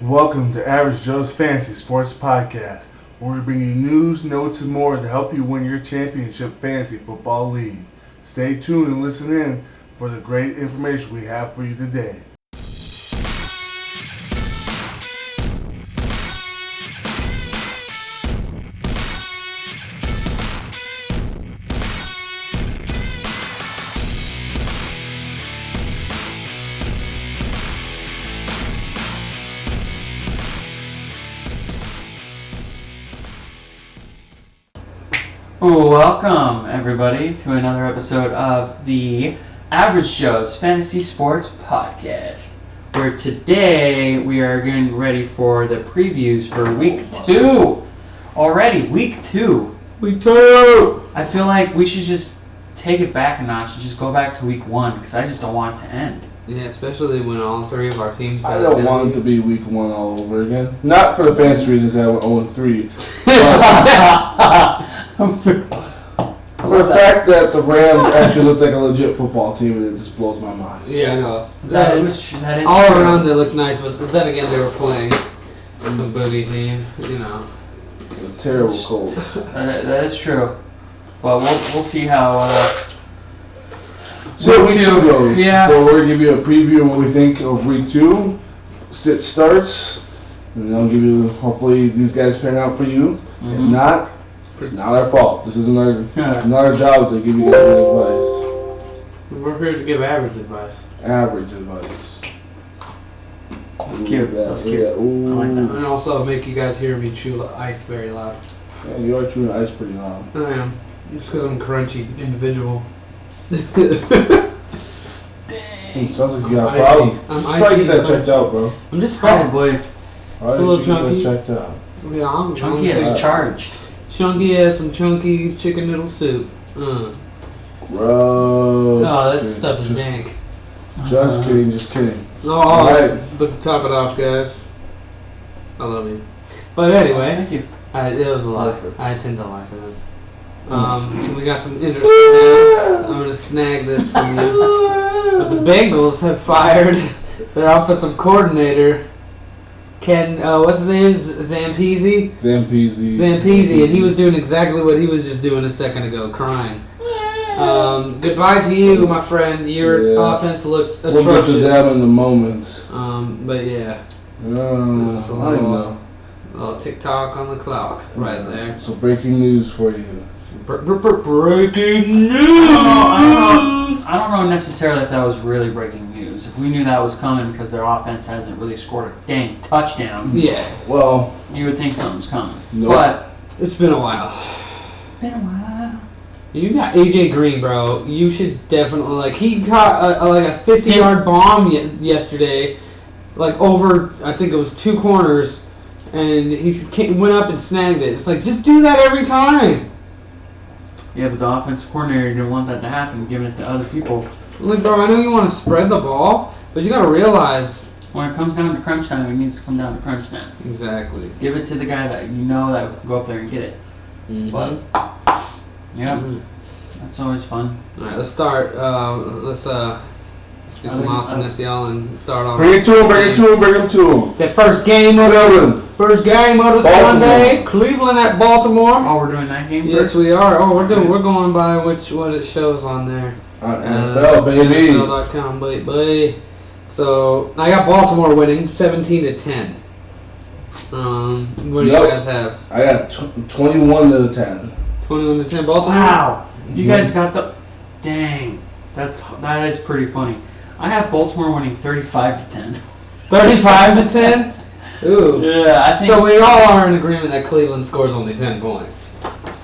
Welcome to Average Joe's Fantasy Sports Podcast, where we bring you news, notes, and more to help you win your championship fantasy football league. Stay tuned and listen in for the great information we have for you today. Welcome, everybody, to another episode of the Average Joe's Fantasy Sports Podcast, where today we are getting ready for the previews for Week 2. Already, Week 2. Week 2! I feel like we should just take it back a notch and just go back to Week 1, because I just don't want it to end. Yeah, especially when all three of our teams I don't want it to be week 1 all over again. Not for the fantasy reasons I went 0-3. For the fact that the Rams actually looked like a legit football team, and it just blows my mind. Yeah, I know. That is all true. around they look nice, but then again they were playing some booty team, you know. A terrible cold. That is true. But we'll see how... So week 2 goes. Yeah. So we're going to give you a preview of what we think of week 2. Sit starts. And I'll give you, hopefully these guys pan out for you. If not, it's not our fault. This isn't not our job to give you guys advice. We're here to give average advice. Average advice. That's cute. That's cute. Yeah. I like that. And also make you guys hear me chew ice very loud. Yeah, you are chewing ice pretty loud. I am. It's because I'm a crunchy individual. It sounds like you got a problem. I'm Probably icy. get that checked out, bro. I'm just fat. Probably. Probably a little should get chunky. that checked out. Yeah, I'm Chunky is charged. Chunky as some chunky chicken noodle soup. Gross. Oh, that stuff is dank. Just kidding, just kidding. Oh, Right. but to top it off, guys, I love you. But anyway, Thank you. it was a lot. Perfect. I tend to lie to them. We got some interesting news. I'm gonna snag this from you. But the Bengals have fired their offensive coordinator, Ken. What's his name? Zampese, and he was doing exactly what he was just doing a second ago, crying. Goodbye to you, my friend. Your offense looked atrocious. We'll get to that in a moment. But yeah. This is a little TikTok on the clock right there. So breaking news for you. Breaking news! I don't know necessarily if that was really breaking news. If we knew that was coming because their offense hasn't really scored a dang touchdown, Yeah. Well, you would think something's coming. no. But it's been a while. It's been a while. You got AJ Green, bro. You should definitely he caught a 50-yard bomb yesterday, over I think it was 2 corners, and he went up and snagged it. It's like just do that every time. Yeah, but the offensive coordinator didn't want that to happen, giving it to other people. Bro, I know you want to spread the ball, but you got to realize When it comes down to crunch time, it needs to come down to crunch time. exactly. Give it to the guy that you know that can go up there and get it. Mm-hmm. But yeah, that's always fun. All right, let's start. Let's do some awesomeness, y'all, and start off. Bring it to him. The first game of the Sunday, Cleveland at Baltimore. Oh, we're doing that game Yes, first? we are. Oh, we're going by what it shows on there. NFL, baby. NFL.com, baby. So I got Baltimore winning 17-10. What do you guys have? I got 21-10. 21-10 Baltimore. Wow, you guys got the dang. That is pretty funny. I have Baltimore winning 35-10. 35-10. Ooh. Yeah, I think. So we all are in agreement that Cleveland scores only 10 points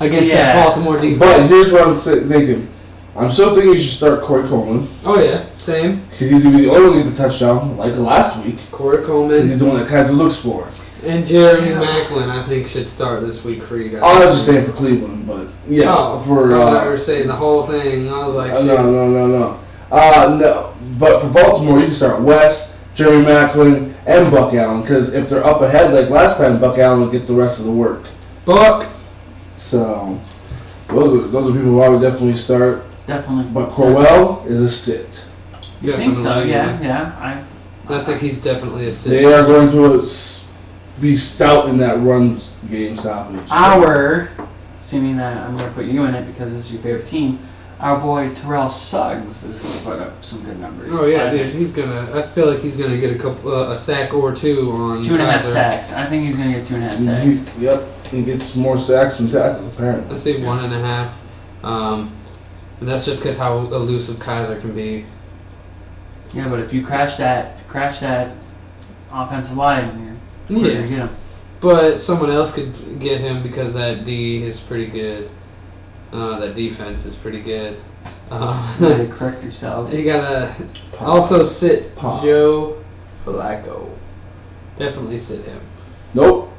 against that Baltimore defense. But here's what I'm thinking. I'm still thinking you should start Corey Coleman. Oh yeah, same. Because he's going to be the only one to get the touchdown, like last week. Corey Coleman. He's the one that kind of looks for. And Jeremy Maclin, I think, should start this week for you guys. I was just saying for Cleveland, but yeah. I were saying the whole thing. I was like, no. No. But for Baltimore, you can start West, Jeremy Maclin, and Buck Allen. Because if they're up ahead like last time, Buck Allen will get the rest of the work. Buck. So those are people who I would definitely start. Definitely. But Corwell is a sit. You think so? Yeah. I think he's definitely a sit. They are going to be stout in that run game stoppage. Assuming that I'm going to put you in it because this is your favorite team, our boy Terrell Suggs is going to put up some good numbers. Oh yeah, dude, he's gonna. I feel like he's gonna get a sack or two on 2.5 Kaiser. sacks. I think he's going to get 2.5 sacks. Yep, he gets more sacks than tackles apparently. I say 1.5. And that's just because how elusive Kaiser can be. Yeah, but if you crash that offensive line, you're going to get him. But someone else could get him because that D is pretty good. That defense is pretty good. You gotta correct yourself. You gotta also sit Joe Flacco. Definitely sit him. Nope.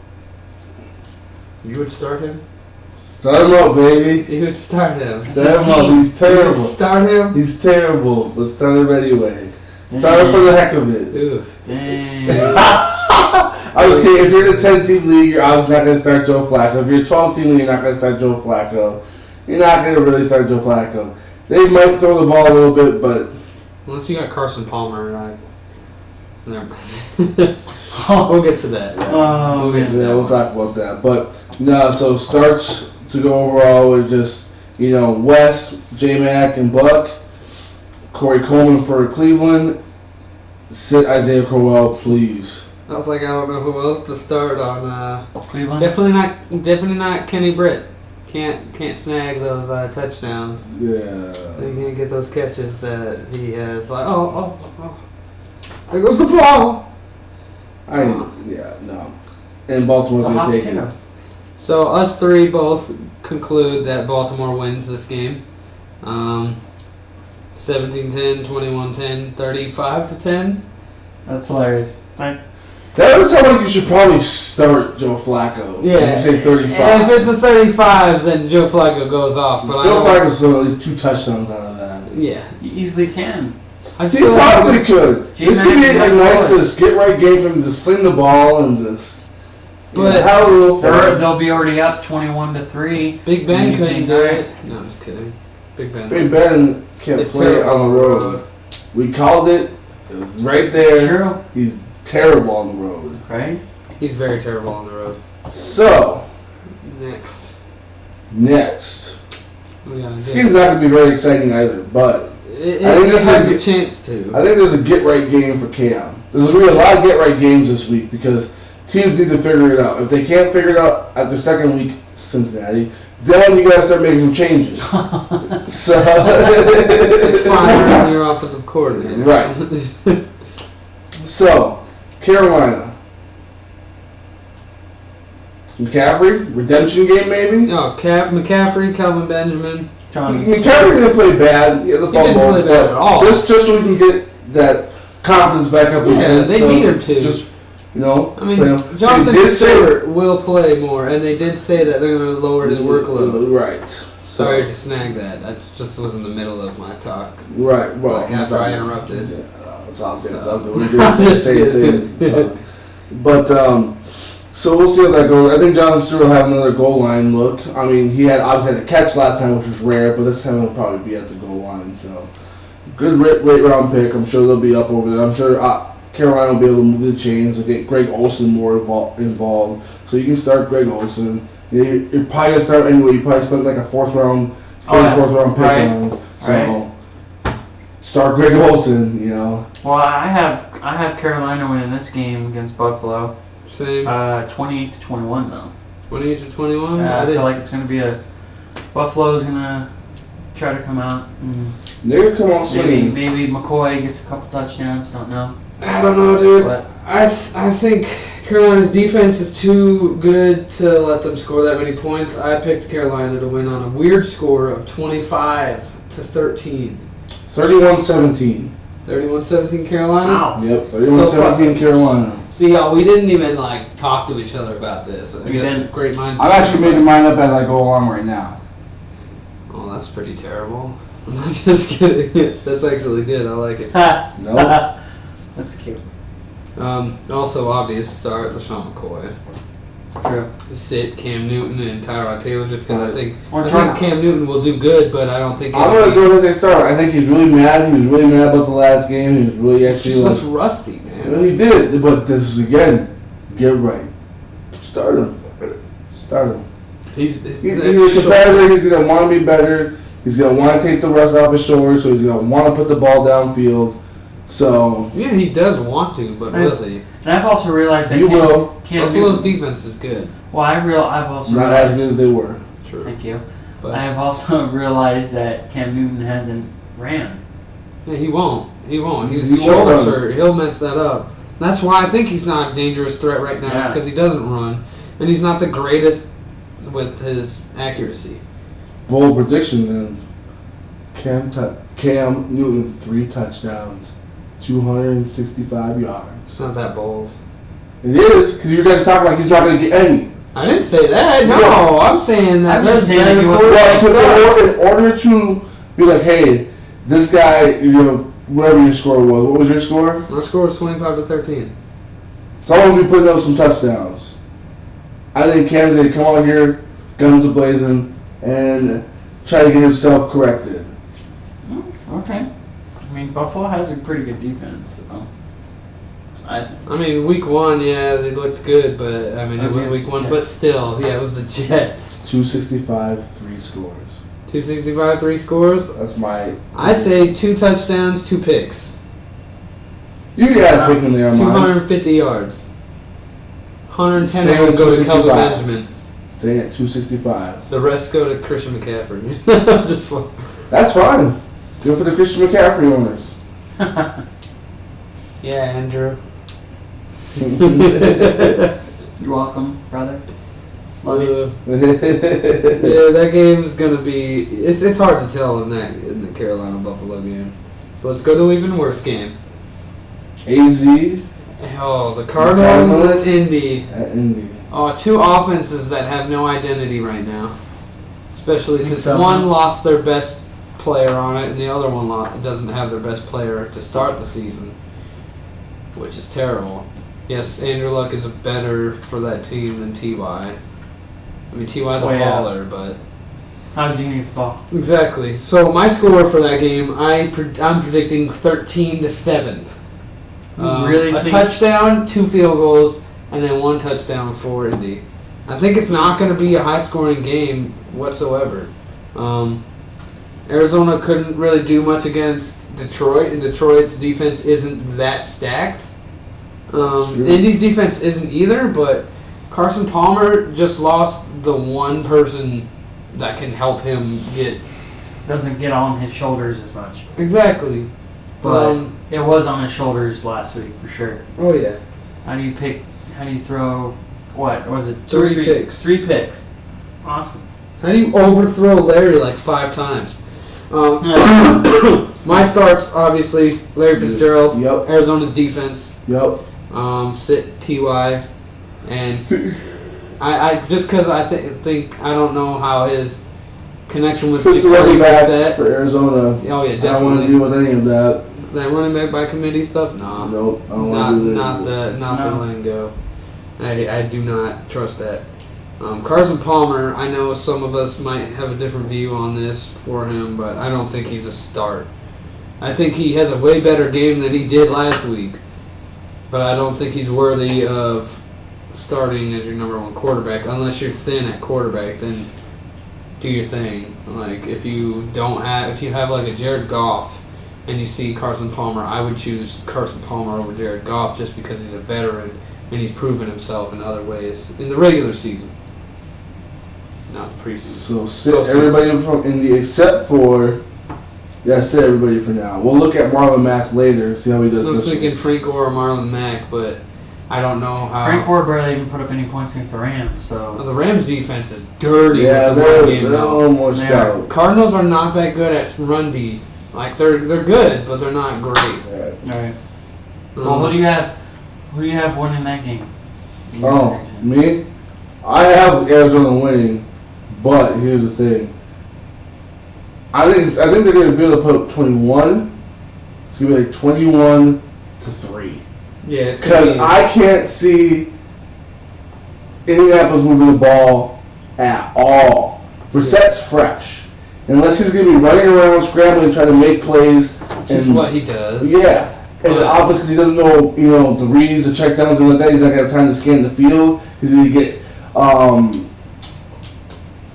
You would start him? Start him up, baby. You would start him. Start him up. He's terrible. You would start him? He's terrible. Let's start him anyway. Start him for the heck of it. Ooh. Dang. I was kidding. If you're in a 10-team league, you're obviously not going to start Joe Flacco. If you're a 12-team league, you're not going to start Joe Flacco. You're not going to really start Joe Flacco. They might throw the ball a little bit, but... Unless you got Carson Palmer, never mind. We'll get to that. Yeah. We'll get to that. We'll talk about that. But, no, so starts to go overall with just, West, J-Mac, and Buck. Corey Coleman for Cleveland. Sit Isaiah Crowell, please. I was like, I don't know who else to start on. Cleveland? Definitely not Kenny Britt. Can't snag those touchdowns. Yeah. They can't get those catches that he has. Like, oh, there goes the ball. No. And Baltimore they take it. So us three both conclude that Baltimore wins this game. 17-10, 21-10, 35-10. That's hilarious. That would sound like you should probably start Joe Flacco. Yeah. You say 35. And if it's a 35, then Joe Flacco goes off. But Joe Flacco's throwing at least 2 touchdowns out of that. Yeah. You easily can. He probably could. This could be a nice get-right game for him to sling the ball and just... But they'll be already up 21-3. Big Ben couldn't do it. No, I'm just kidding. Big Ben can't play on the road. We called it. It was right there. True. He's terrible on the road. Right? He's very terrible on the road. So, next. This game's not going to be very exciting either, but I think this has a chance to. I think there's a get-right game for Cam. There's going to be a lot of get-right games this week because teams need to figure it out. If they can't figure it out at their second week, Cincinnati, then you got to start making some changes. So firing your offensive coordinator. Right. So, Carolina. McCaffrey? Redemption game, maybe? No, McCaffrey, Calvin Benjamin. McCaffrey didn't play bad. Yeah, the he didn't play bad at all. Just so we can get that confidence back up again. Yeah, they need him to. Just, I mean, Jonathan Stewart will play more, and they did say that they're going to lower his workload. Right. Sorry to snag that. I just was in the middle of my talk. Right. Well, after I interrupted. Yeah, it's all good. It's all good. We did the same thing. But, so we'll see how that goes. I think Jonathan Stewart will have another goal line look. I mean, he obviously had a catch last time, which was rare, but this time he'll probably be at the goal line. So, good late round pick. I'm sure they'll be up over there. I'm sure Carolina will be able to move the chains. They'll get Greg Olsen more involved. So you can start Greg Olsen. You're probably going to start anyway. You probably spend like a fourth round pick on him. So, start Greg Olsen, Well, I have Carolina winning this game against Buffalo. Same. 28-21 though. 28-21. I feel like it's gonna be Buffalo's gonna try to come out. They're gonna come out swinging. Maybe McCoy gets a couple touchdowns. Don't know. I don't know, dude. But I think Carolina's defense is too good to let them score that many points. I picked Carolina to win on a weird score of 25-13. 31-17. 31-17 Carolina? Wow. Yep, 31-17 Carolina. See, y'all, we didn't even, talk to each other about this. I guess great minds... I'm actually making mine up as I go along right now. Oh, that's pretty terrible. I'm not just kidding. That's actually good. I like it. Nope. That's cute. Also, obvious start, LaShawn McCoy. True. Sit Cam Newton and Tyrod Taylor just because I think Cam Newton will do good, but I don't think... I'm going to go as a start. I think he's really mad. He was really mad about the last game. He was really actually... He just looks rusty, man. Well, he did, but this is again, get right. Start him. He's a competitor. He's gonna want to be better. He's gonna want to take the rest off his shoulders, so he's gonna want to put the ball downfield. So yeah, he does want to, but will he? And I've also realized that Buffalo's defense is good. Well, I've also not realized, as good as they were. True. Thank you. But I have also realized that Cam Newton hasn't ran. yeah, he won't. His He shoulders won't. hurt. He'll mess that up. That's why I think he's not a dangerous threat right now. Is because he doesn't run, and he's not the greatest with his accuracy. Bold prediction then. Cam Newton 3 touchdowns, 265 yards. It's not that bold. It is because you guys are talking like he's not going to get any. I didn't say that. No, Yeah. I'm saying that. I'm just saying that he was In order to be like, hey, this guy, whatever your score was. What was your score? My score was 25-13. Someone will be putting up some touchdowns. I think Cam's going to come out here, guns a-blazing, and try to get himself corrected. Okay. I mean, Buffalo has a pretty good defense. So. I mean, week 1, yeah, they looked good, but I mean, it was week 1, but still, yeah, it was the Jets. 265, 3 scores. 265, 3 scores. That's my. I say 2 touchdowns, 2 picks. You got a pick in there, man. 250 yards. 110 Stay will at go to Kelvin 265. Benjamin. Stay at 265. The rest go to Christian McCaffrey. Just one. That's fine. Good for the Christian McCaffrey owners. Yeah, Andrew. You're welcome, brother. Love you. Yeah, that game is gonna be. It's hard to tell in the Carolina Buffalo game. So let's go to an even worse game. AZ Oh, the Cardinals at Indy. at Indy. Oh, 2 offenses that have no identity right now. Especially Think since so. one lost their best player on it, and the other one doesn't have their best player to start the season, which is terrible. Yes, Andrew Luck is better for that team than T.Y. I mean, T.Y.'s a baller, but... How's he going to get the ball? Exactly. So my score for that game, I'm predicting 13-7. A touchdown, 2 field goals, and then 1 touchdown for Indy. I think it's not going to be a high-scoring game whatsoever. Arizona couldn't really do much against Detroit, and Detroit's defense isn't that stacked. Indy's defense isn't either, but Carson Palmer just lost the one person that can help him get... Doesn't get on his shoulders as much. Exactly. But it was on his shoulders last week, for sure. Oh, yeah. How do you throw, what, was it? 3 picks. 3 picks. Awesome. How do you overthrow Larry like 5 times? My starts, obviously, Larry Fitzgerald, Yep. Arizona's defense, Yep. sit T.Y., and I just because I think I don't know how his connection with Took the running Jacoby backs Brissett. for Arizona. Oh yeah, I don't want to definitely. deal with any of that. That running back by committee stuff, no. Nope. I don't want to do that. Not the lingo. I do not trust that. Carson Palmer, I know some of us might have a different view on this for him, but I don't think he's a start. I think he has a way better game than he did last week, but I don't think he's worthy of starting as your number 1 quarterback unless you're thin at quarterback. Then do your thing. Like if you have like a Jared Goff and you see Carson Palmer, I would choose Carson Palmer over Jared Goff just because he's a veteran and he's proven himself in other ways in the regular season. Not the preseason. So sit everybody from Indy except for... Yeah, sit everybody for now. We'll look at Marlon Mack later, see how he does I was this thinking week. Frank Gore or Marlon Mack, but I don't know how. Frank Gore barely even put up any points against the Rams, so... The Rams' defense is dirty Yeah, with the they're run game, a though. little more stout. Cardinals are not that good at run D. Like, they're good, but they're not great. Alright. Well, who do you have winning that game? Oh, me? I have Arizona winning, but here's the thing. I think they're going to be able to put up 21. It's going to be like 21-3. Yeah, it's Because I can't see Indianapolis moving the ball at all. Brissett's fresh. Unless he's going to be running around, scrambling, trying to make plays. Which is what he does. Yeah. And the offense, because he doesn't know, the reads, the checkdowns, and like that, he's not gonna have time to scan the field. He's gonna get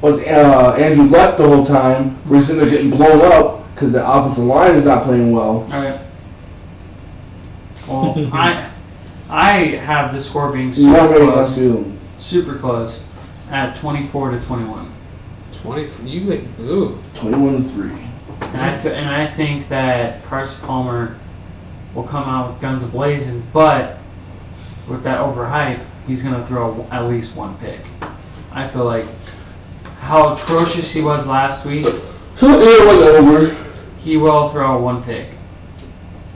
Andrew Luck the whole time, where he's sitting there getting blown up because the offensive line is not playing well. All right. Well, I have the score being super close at 24-21. 21-3. And I think that Carson Palmer will come out with guns a-blazing, but with that overhype, he's going to throw at least one pick. I feel like how atrocious he was last week, he will throw one pick.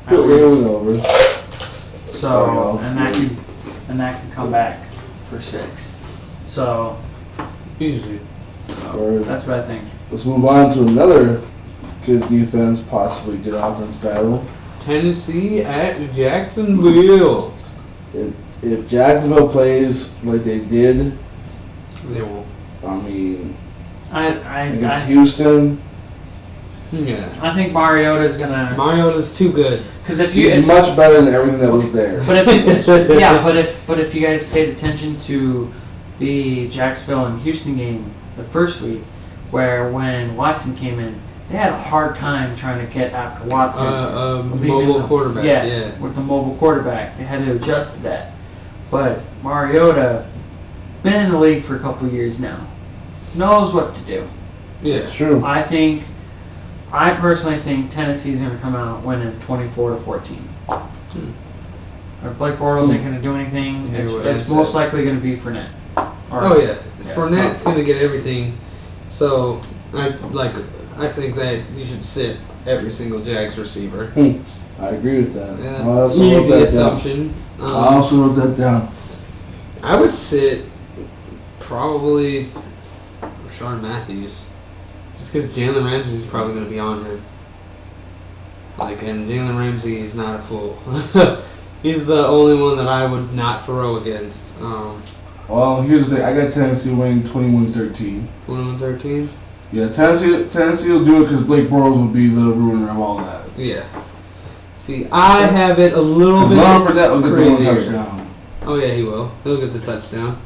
Over. So, and that can come back for 6. So, easy. So that's what I think. Let's move on to another good defense, possibly good offense battle. Tennessee at Jacksonville. If Jacksonville plays like they did, they will. I mean, against Houston. Yeah. I think Mariota's gonna. Mariota's too good. Because if he's much better than everything that was there. But if you guys paid attention to the Jacksonville and Houston game the first week, where when Watson came in, they had a hard time trying to get after Watson. Mobile quarterback. Yeah, with the mobile quarterback, they had to adjust to that. But Mariota, been in the league for a couple of years now, knows what to do. Yeah, it's true. I personally think Tennessee's going to come out winning 24-14. Blake Bortles ain't going to do anything. It's most likely going to be Fournette. Fournette's going to get everything. So I think that you should sit every single Jags receiver. I agree with that. Yeah, that's an easy assumption. I also wrote that down. I would sit probably Rashawn Matthews. Just because Jalen Ramsey's probably going to be on him. And Jalen Ramsey is not a fool. He's the only one that I would not throw against. Well, here's the thing. I got Tennessee winning 21-13. 21-13? Yeah, Tennessee will do it because Blake Bortles will be the ruiner of all that. Yeah. See, I have it a little bit for that, will get the one crazier. touchdown. Oh, yeah, he will. He'll get the touchdown.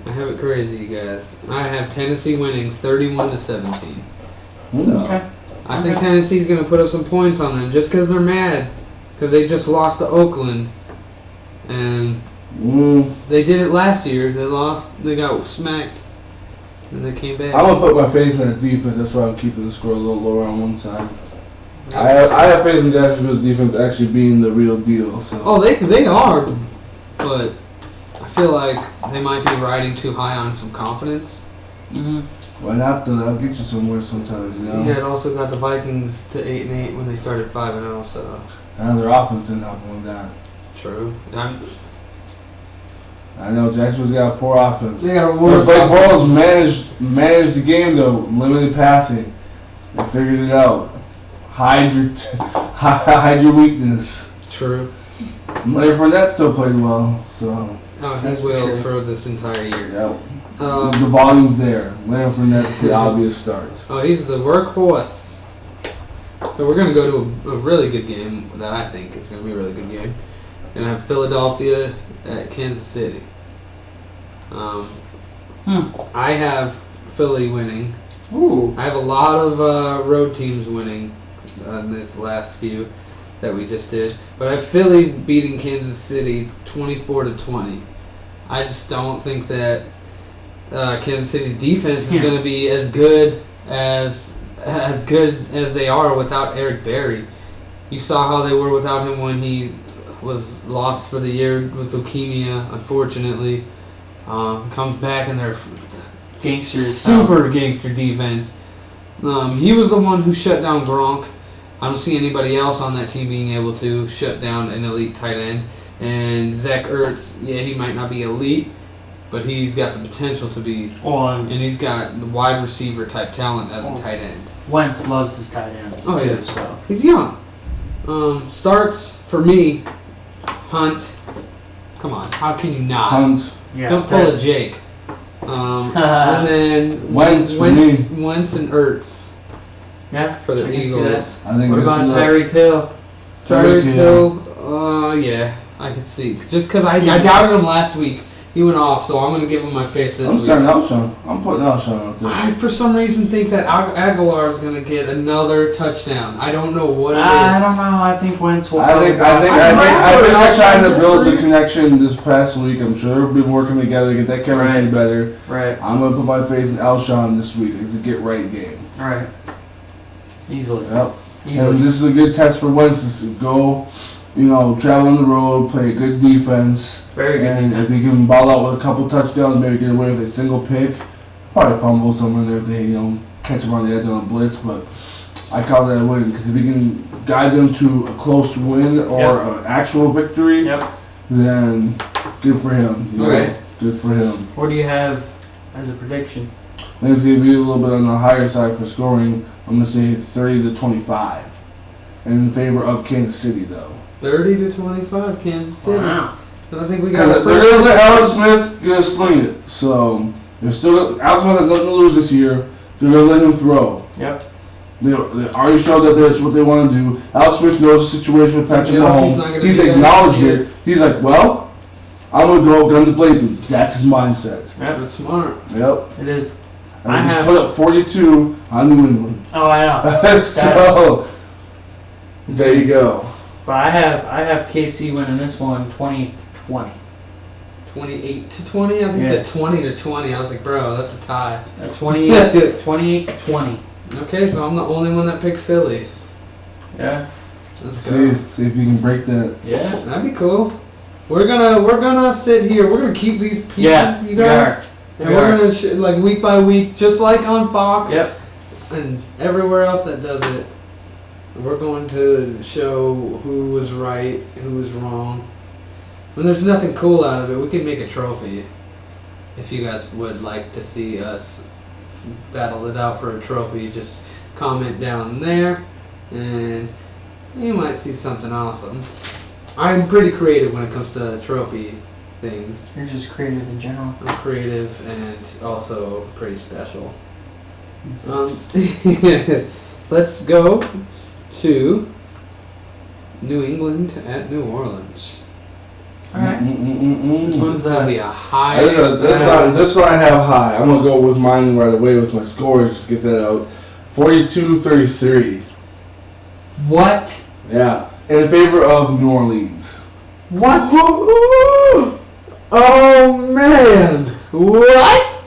I have it crazy, you guys. I have Tennessee winning 31-17. So, I think Tennessee's going to put up some points on them just because they're mad. Because they just lost to Oakland. And they did it last year. They got smacked. And they came back. I'm going to put my faith in that defense. That's why I'm keeping the score a little lower on one side. I have faith in Jacksonville's defense actually being the real deal. So. Oh, they are. But I feel like they might be riding too high on some confidence. Mm-hmm. Why not, though? That'll get you somewhere sometimes, you know? Yeah, it also got the Vikings to 8-8 when they started 5-0, so. And their offense didn't help them with that. True. I know Jacksonville's got a poor offense. They got a worse Blake Bortles managed the game, though. Limited passing. They figured it out. Hide your weakness. True. Larry Fournette still played well, so. Oh, he will for this entire year. Yep. The volume's there. Larry Fournette's the obvious start. Oh, he's the workhorse. So we're going to go to a really good game that I think is going to be a really good game. We're going to have Philadelphia at Kansas City. I have Philly winning. Ooh. I have a lot of road teams winning in this last few that we just did. But I have Philly beating Kansas City 24-20. I just don't think that Kansas City's defense is going to be as good as they are without Eric Berry. You saw how they were without him when he was lost for the year with leukemia, unfortunately. Comes back in their super gangster defense. He was the one who shut down Gronk. I don't see anybody else on that team being able to shut down an elite tight end. And Zach Ertz, he might not be elite, but he's got the potential to be. And he's got the wide receiver type talent as a tight end. Wentz loves his tight ends. Oh, too, yeah. So. He's young. Starts for me, Hunt. Come on, how can you not? Hunt. Yeah, don't pull a Jake. And then Wentz and Ertz. Yeah, for the Eagles. I think what about Tyreek Hill? Tyreek Hill, yeah, I could see. Just because I doubted him last week. He went off, so I'm going to give him my faith this week. I'm starting Alshon. I'm putting Alshon out there. I, for some reason, think that Aguilar is going to get another touchdown. I don't know what it is. I don't know. I think Wentz will. I think they're trying to build the connection this past week. I'm sure they've been working together to get that chemistry better. Right. I'm going to put my faith in Alshon this week. It's a get-right game. All right. Easily. Yep. Easily. And this is a good test for Wentz to go, travel on the road, play a good defense. Very good And defense. if he can ball out with a couple touchdowns, maybe get away with a single pick, probably fumble somewhere there if they, catch him on the edge on a blitz. But I call that a win because if he can guide them to a close win or an actual victory, then good for him. Okay. Good for him. What do you have as a prediction? I think it's going to be a little bit on the higher side for scoring. I'm going to say 30-25 in favor of Kansas City, though. 30-25, Kansas City. Wow. I think we got. They're going to let Alex Smith gonna sling it. So they're still Alex Smith has nothing to lose this year. They're going to let him throw. Yep. They already showed that that's what they want to do. Alex Smith knows the situation with Patrick Mahomes. He's acknowledged it. He's like, well, I'm going to go guns blazing. That's his mindset. Yep. That's smart. Yep. It is. And I just put up 42 on New England. Oh, I know. So there you go. But I have KC winning this one 20-20. 28-20. I think you said 20-20. I was like, bro, that's a tie. 28-20. Okay, so I'm the only one that picked Philly. Yeah. Let's go. See if you can break that. Yeah, that'd be cool. We're gonna sit here. We're gonna keep these pieces, you guys. And we're gonna week by week, just like on Fox. Yep. And everywhere else that does it. We're going to show who was right, who was wrong. When there's nothing cool out of it, we can make a trophy. If you guys would like to see us battle it out for a trophy, just comment down there, and you might see something awesome. I'm pretty creative when it comes to trophy things. You're just creative in general. I'm creative and also pretty special. Let's go to New England at New Orleans. Alright. This one's gonna be a high. This one I have high. I'm gonna go with mine right away with my scores. Just get that out. 42-33. What? Yeah, in favor of New Orleans. What? Oh man! What?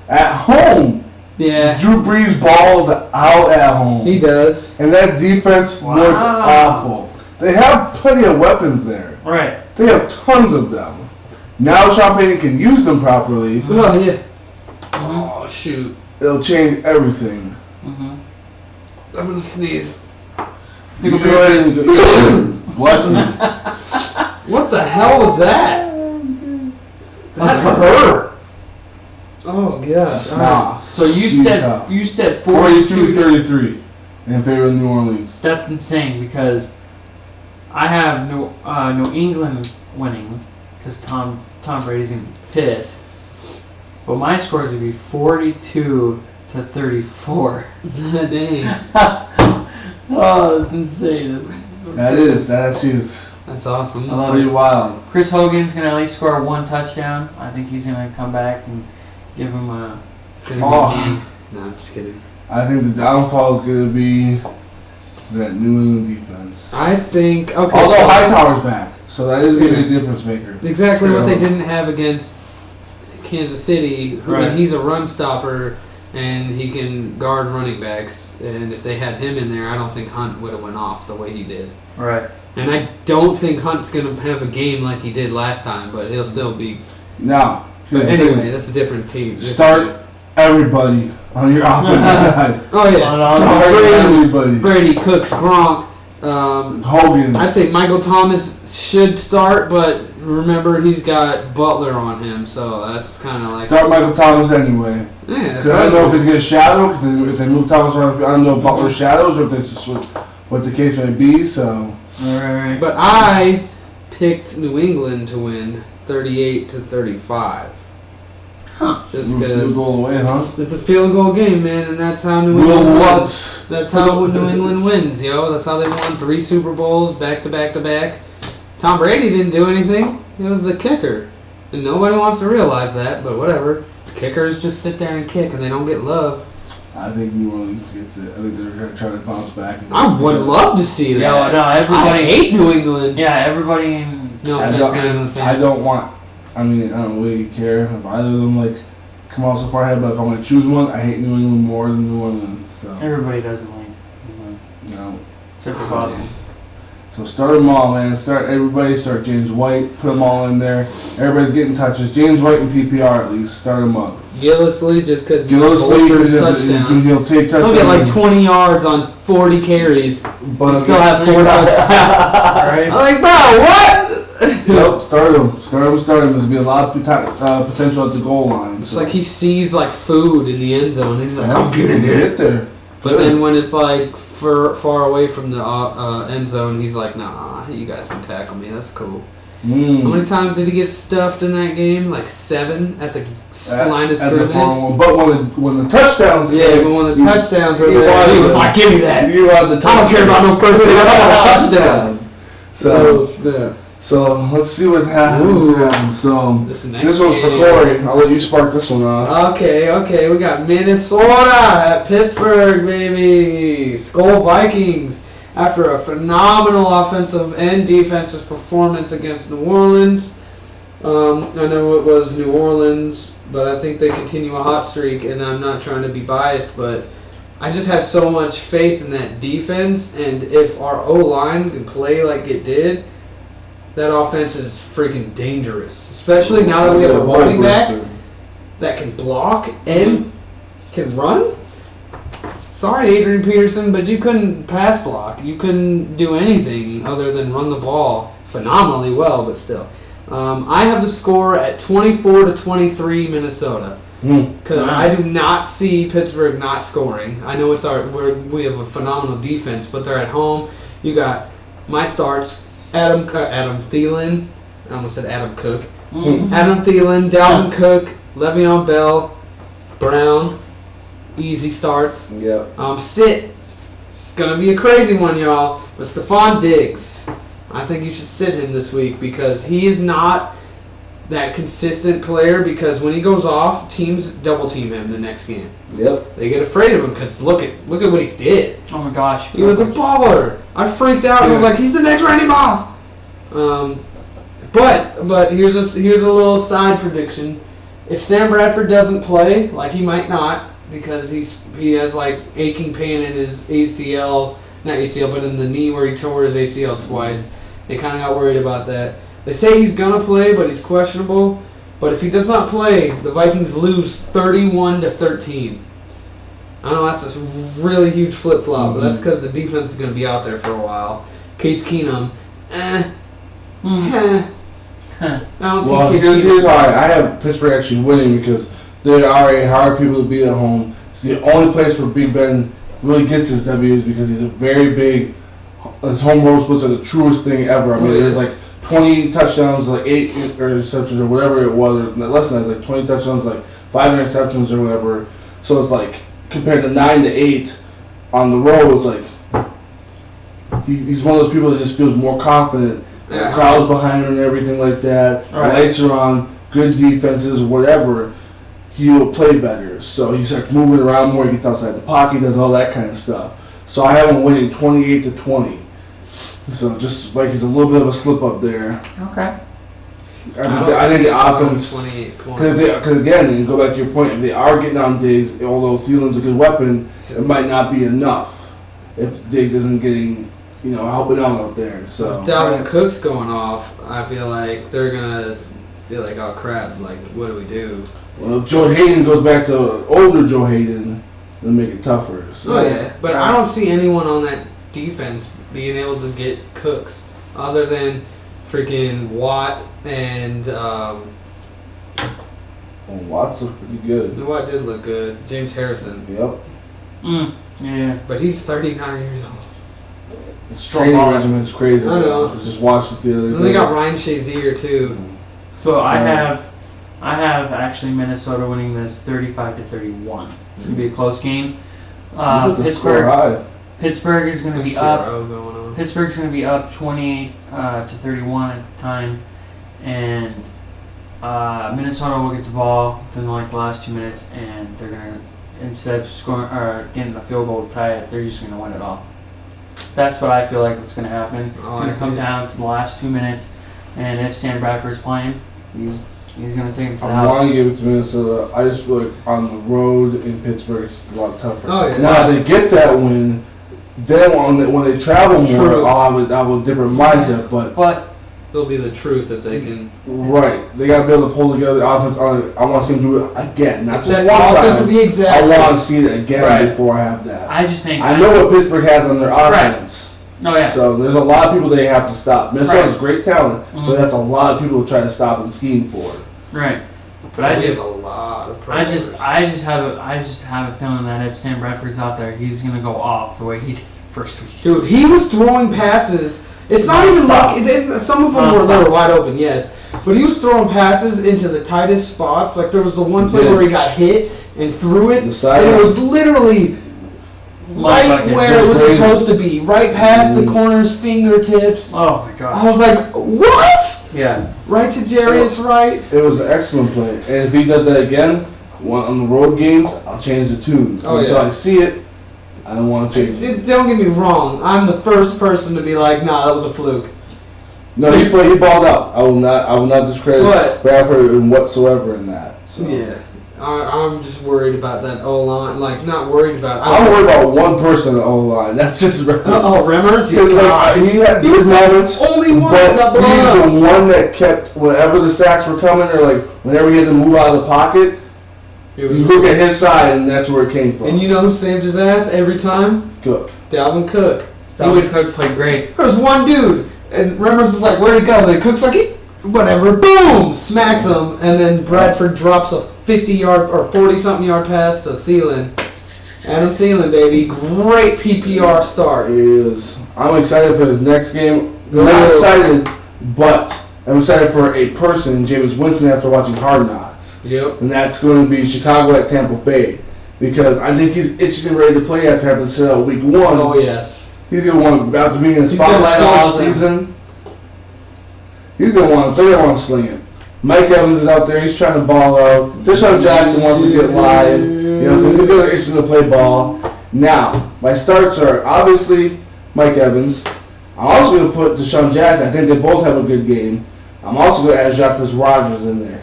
At home. Yeah. Drew Brees balls out at home. He does. And that defense looked awful. They have plenty of weapons there. Right. They have tons of them. Now Sean Payton can use them properly. Oh yeah. Oh shoot. It'll change everything. I'm gonna sneeze. You go ahead and bless him. What the hell was that? That hurt. Oh gosh. So you said 42-33 in favor of New Orleans. That's insane because I have New England winning because Tom Brady's gonna be pissed. But my score is gonna be 42-34. Dang. Oh, that's insane. That actually is. That's awesome. I love Pretty it. wild. Chris Hogan's gonna at least score one touchdown. I think he's gonna come back and give him a. It's gonna be G's. No, I'm just kidding. I think the downfall is going to be that New England defense. I think. Okay. Although Hightower's back, so that is going to be a difference maker. Exactly what they didn't have against Kansas City. Right. And he's a run stopper, and he can guard running backs. And if they had him in there, I don't think Hunt would have went off the way he did. Right. And I don't think Hunt's going to have a game like he did last time, but he'll still be. Now, But anyway, that's a different team. Start everybody on your offensive side. Oh yeah. Start everybody. Brady, Cooks, Gronk, Hogan. I'd say Michael Thomas should start, but remember he's got Butler on him, so that's kind of like. Start Michael Thomas anyway. Yeah. I don't know if he's going to shadow, because if they move Thomas around, I don't know if Butler shadows or if this is what the case may be, so. Right. But I picked New England to win 38-35. Just Field because goal away, huh? it's a field goal game, man, and that's how New Will England wins. Lutz. That's how New England wins, yo. That's how they won 3 Super Bowls back to back to back. Tom Brady didn't do anything. He was the kicker. And nobody wants to realize that, but whatever. Kickers just sit there and kick, and they don't get love. I think New Orleans gets it. I think they're going to try to bounce back. I would love to see that. Yeah, no, I everybody. hate New England. Yeah, everybody in. No I offense, don't- New England fans. I don't want. I mean, I don't really care if either of them like come out so far ahead. But if I'm going to choose one, I hate New England more than New Orleans. So Everybody doesn't like. you know. Except for Boston. So start them all, man. Start everybody. Start James White. Put them all in there. Everybody's getting touches. James White and PPR at least. Start them up. Gillisley, just because Gillisley, touchdown. he'll take touchdowns. He'll get like 20 yards on 40 carries. but He still has 4 touchdowns. Right? I'm like, bro, what? Yep, start him. There's going to be a lot of potential at the goal line. It's like he sees like food in the end zone. He's like, I'm getting it. Get there. But then when it's like far away from the end zone, he's like, nah, you guys can tackle me. That's cool. How many times did he get stuffed in that game? Like 7 at the line of scrimmage. But when the touchdowns Yeah, but when the touchdowns were there, he was like, give me that. You want the touchdown. I don't care about no first down. I want a touchdown. So let's see what happens. Ooh. So This next this one's for game. Corey. I'll let you spark this one off. Okay, we got Minnesota at Pittsburgh, baby. Skull Vikings. After a phenomenal offensive and defensive performance against New Orleans. I know it was New Orleans, but I think they continue a hot streak, and I'm not trying to be biased, but I just have so much faith in that defense, and if our O-line can play like it did, that offense is freaking dangerous. Especially now that we have a running back that can block and can run. Sorry, Adrian Peterson, but you couldn't pass block. You couldn't do anything other than run the ball phenomenally well, but still. I have the score at 24-23 Minnesota. Because I do not see Pittsburgh not scoring. I know we have a phenomenal defense, but they're at home. You got my starts, Adam Thielen. I almost said Adam Cook. Adam Thielen, Dalvin Cook, Le'Veon Bell, Brown. Easy starts. Yep. Sit. It's going to be a crazy one, y'all. But Stephon Diggs. I think you should sit him this week because he is not that consistent player because when he goes off, teams double team him the next game. Yep. They get afraid of him because look at what he did. Oh my gosh. He was a baller. I freaked out. I was like, he's the next Randy Moss. But here's a little side prediction. If Sam Bradford doesn't play, like he might not, because he has like aching pain in his ACL, not ACL, but in the knee where he tore his ACL twice. They kind of got worried about that. They say he's gonna play, but he's questionable. But if he does not play, the Vikings lose 31-13. I know that's a really huge flip flop, but that's because the defense is gonna be out there for a while. Case Keenum, I don't see Case here's Keenum. why I have Pittsburgh actually winning because they are a hard people to beat at home. It's the only place where Big Ben really gets his W's because he's a very big. His home road splits are the truest thing ever. I mean, there's like 20 touchdowns, like 8 interceptions or whatever it was, or less than that, like 20 touchdowns, like 5 interceptions or whatever. So it's like compared to 9-8 on the road, it's like he's one of those people that just feels more confident. The crowd's behind him and everything like that. Right. Lights are on, good defenses, whatever. He'll play better. So he starts moving around more. He gets outside the pocket, does all that kind of stuff. So I have him winning 28-20. So just like he's a little bit of a slip up there. Okay. I think the offense. 28 points. Because again, and go back to your point, if they are getting on Diggs, although Thielen's a good weapon, it might not be enough if Diggs isn't getting, helping out there. So If Dalvin Cook's going off, I feel like they're gonna be like, oh crap, like what do we do? well, if Joe Hayden goes back to older Joe Hayden, it'll make it tougher. So. Oh yeah, but I don't see anyone on that defense being able to get Cooks other than freaking Watt and Well, Watts look pretty good. Watt did look good. James Harrison, Yep. Yeah. but he's 39 years old. His training regimen's crazy. I know. I just watched it the other day. And they got Ryan Shazier too. So I have I have actually Minnesota winning this 35-31. It's gonna be a close game. Pittsburgh is gonna be up. Pittsburgh's gonna be up 28-31 at the time, and Minnesota will get the ball within like the last 2 minutes, and they're gonna, instead of scoring or getting a field goal to tie it, they're just gonna win it all. That's what I feel like what's gonna happen. It's gonna come down to the last 2 minutes, and if Sam Bradford's playing, he's gonna take him to the house. I want to give it to Minnesota. I just feel like on the road in Pittsburgh it's a lot tougher. Oh, yeah. Now they get that win. Then when they travel more, I'll have a different mindset. But it'll be the truth that they can. Right, they got to be able to pull together the offense. I want to see them do it again. Not just one offense time. Will be exactly. I want to see it again before I have that. I just think I know what Pittsburgh has on their offense. Right. Oh yeah. So there's a lot of people they have to stop. Minnesota's great talent, but that's a lot of people to try to stop and scheme for. Right. But I just a lot of I just have a feeling that if Sam Bradford's out there, he's gonna go off the way he did first week. Dude, he was throwing passes. It's not even like some of them were wide open, yes, but he was throwing passes into the tightest spots. Like there was the one play where he got hit and threw it, and it was literally right where it was supposed to be, right past the corner's fingertips. Oh my god! I was like, what? Yeah. Right to Darius Wright. It was an excellent play. And if he does that again, on the road games, I'll change the tune. Until I see it, I don't want to change it. Don't get me wrong. I'm the first person to be like, nah, that was a fluke. No, he balled out. I will not discredit Bradford in whatsoever in that. So. Yeah. I'm just worried about that O-line. Like, not worried about it. I'm worried about one person in the O-line. That's just Remmers. Remmers? He had good moments. Only one but got blown he's up. the one that kept, whenever the sacks were coming, or like whenever he had to move out of the pocket, you look at his side, and that's where it came from. And you know who saved his ass every time? Cook. Dalvin Cook. Dalvin Cook played great. There was one dude, and Remmers was like, where'd he go? And Cook's like, whatever, boom, smacks him, and then Bradford drops a 50-yard or 40-something yard pass to Thielen. Adam Thielen, baby, great PPR start. He is. I'm excited for his next game. Not excited, but I'm excited for a person, Jameis Winston, after watching Hard Knocks. Yep. And that's going to be Chicago at Tampa Bay, because I think he's itching and ready to play after having to sit out week 1. Oh yes. He's going to want about to be in the spotlight all season. He's going to want to sling it. Mike Evans is out there. He's trying to ball out. Deshaun Jackson wants to get live. You know, so he's going to itching to play ball. Now, my starts are obviously Mike Evans. I'm also going to put Deshaun Jackson. I think they both have a good game. I'm also going to add Jacques Rodgers in there.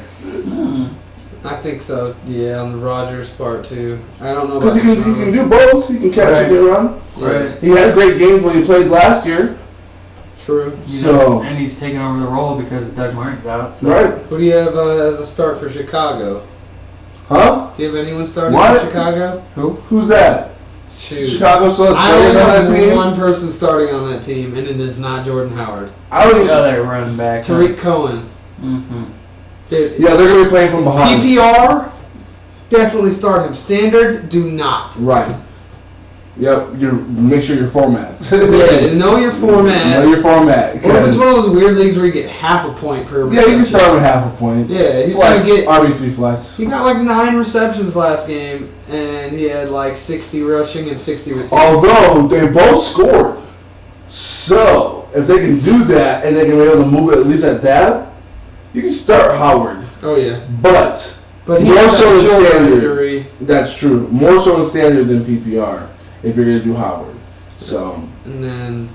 I think so. Yeah, on the Rodgers part too. I don't know. Because he can do both. He can catch and run. Right. He had great games when he played last year. True. And he's taking over the role because Doug Martin's out. So. Right. Who do you have as a start for Chicago? Huh? Do you have anyone starting for Chicago? Who's that? Shoot. Chicago still has I players only on that have team? one person starting on that team, and it is not Jordan Howard. I don't The other running back. Tariq Cohen. Mm-hmm. Yeah, they're going to be playing from behind. PPR, definitely start him. Standard, do not. Right. Yep. Make sure your format. Yeah, know your format. Know your format. Or if it's one of those weird leagues where you get half a point per Yeah, you can start with half a point. Yeah, he's flex, going to get RB3 flex. He got like 9 receptions last game, and he had like 60 rushing and 60 receiving. Although they both scored. So, if they can do that and they can be able to move it at least at that, you can start Howard. Oh, yeah. But he more has so in shoulder standard. injury. That's true. More so in standard than PPR if you're going to do Howard. So. And then,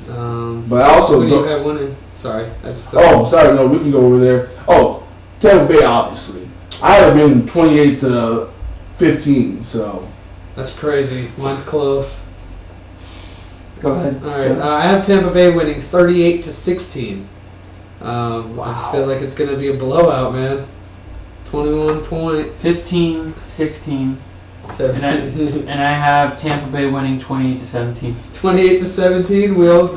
but I also who do you have winning? Sorry. Sorry. No, we can go over there. Oh, Tampa Bay, obviously. I have been 28-15, so. That's crazy. Mine's close. Go ahead. All right. I have Tampa Bay winning 38-16. Wow. I just feel like it's going to be a blowout, man. 21 point. 15-16. 17. And I have Tampa Bay winning 28-17. 28-17. We all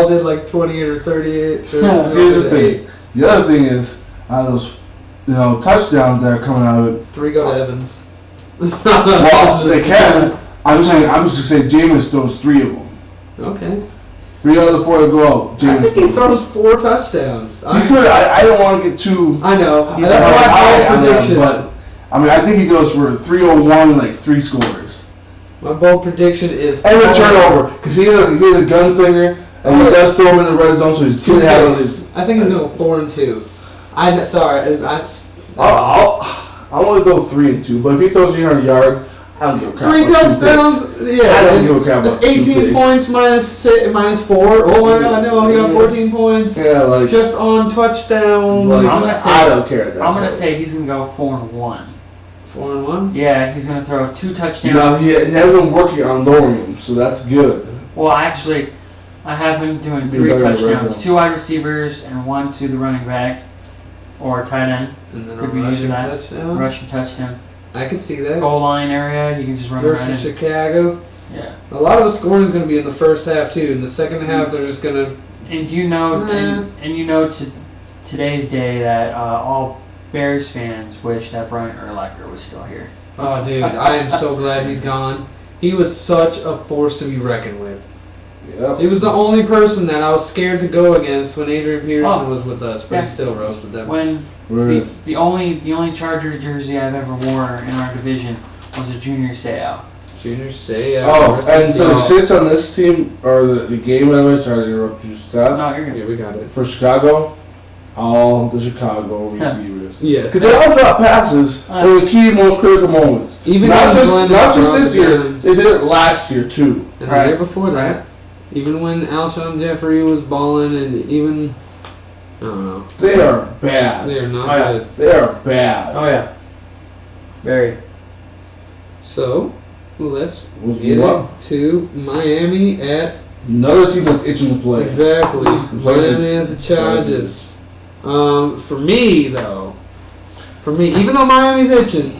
did like 28 or 38. Here's the thing. The other thing is, out of those, touchdowns that are coming out of it. 3 go to Evans. Well, they can. I'm just going to say Jameis throws 3 of them. Okay. 3 out of the 4 that go out. I think he throws 4 touchdowns. He could. I don't want to get too. I know. He's That's why I on bold prediction. but I mean, I think he goes for 301 and like 3 scores. My bold prediction is And a turnover because he's a gunslinger and he does throw him in the red zone, so he's 2 going to have picks. his. I think he's going 4-2. I want to go 3-2, but if he throws 300 yards, I don't give a crap. 3 about 2 touchdowns. picks. Yeah. I don't give a crap That's about 2 18 picks. points minus 4. Oh my God, no, he got 14 points. Yeah, like Just on touchdown. Like, I'm gonna say- I don't care. At that I'm gonna point. say he's gonna go 4-1. 4-1. Yeah, he's gonna throw 2 touchdowns. No, he has been working on lowering him, so that's good. Well, actually, I have him doing Be 3 better in the red touchdowns, zone. 2 wide receivers and 1 to the running back or tight end. And then Could a be rushing using that. touchdown. Rushing touchdown. I can see that. Goal line area, he can just run right Versus in. Chicago. Yeah. A lot of the scoring is going to be in the first half too. In the second half, they're just going to. And you know, and you know, to today's day that all Bears fans wish that Brian Urlacher was still here. Oh, dude, I am so glad he's gone. He was such a force to be reckoned with. Yep. He was the only person that I was scared to go against when Adrian Peterson Oh. was with us, but Yeah. he still roasted them. When the only Chargers jersey I've ever wore in our division was a Junior Seau. Junior say, Oh, and so the sits on this team, or the game, by the way, sorry to interrupt you, Scott. No, you're good. Yeah, we got it. For Chicago, all the Chicago receivers. Yes. Because they all drop passes in the key, most critical moments. Even not when just Glenn not just dropped this the year. dimes. They did it last year too. And Right. the year before that, even when Alshon Jeffrey was balling, and even I don't know, They are bad. they are not Oh, yeah. good. They are bad. Oh yeah. Very. So let's Let's get move on. it to Miami at Another team that's itching to play. exactly Play the- Miami at the Chargers. For me though, even though Miami's itching,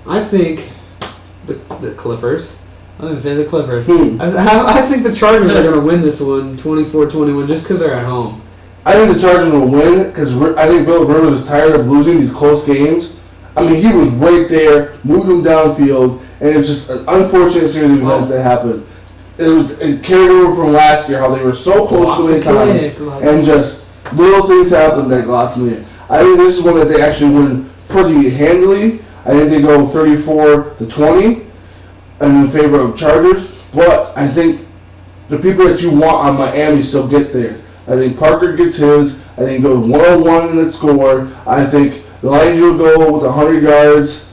I think the Clippers. I'm gonna say the Clippers. I think the Chargers are gonna win this one, 24-21, just because they're at home. I think the Chargers will win because I think Philip Rivers is tired of losing these close games. I mean, he was right there, moved him downfield, and it was just an unfortunate series of events that happened. It carried over from last year, how they were so close so many times, and just little things happened that lost them the game. I think this is one that they actually win pretty handily. I think they go 34-20 in favor of Chargers, but I think the people that you want on Miami still get theirs. I think Parker gets his. I think goes 101 in the score. I think Elijah will go with 100 yards.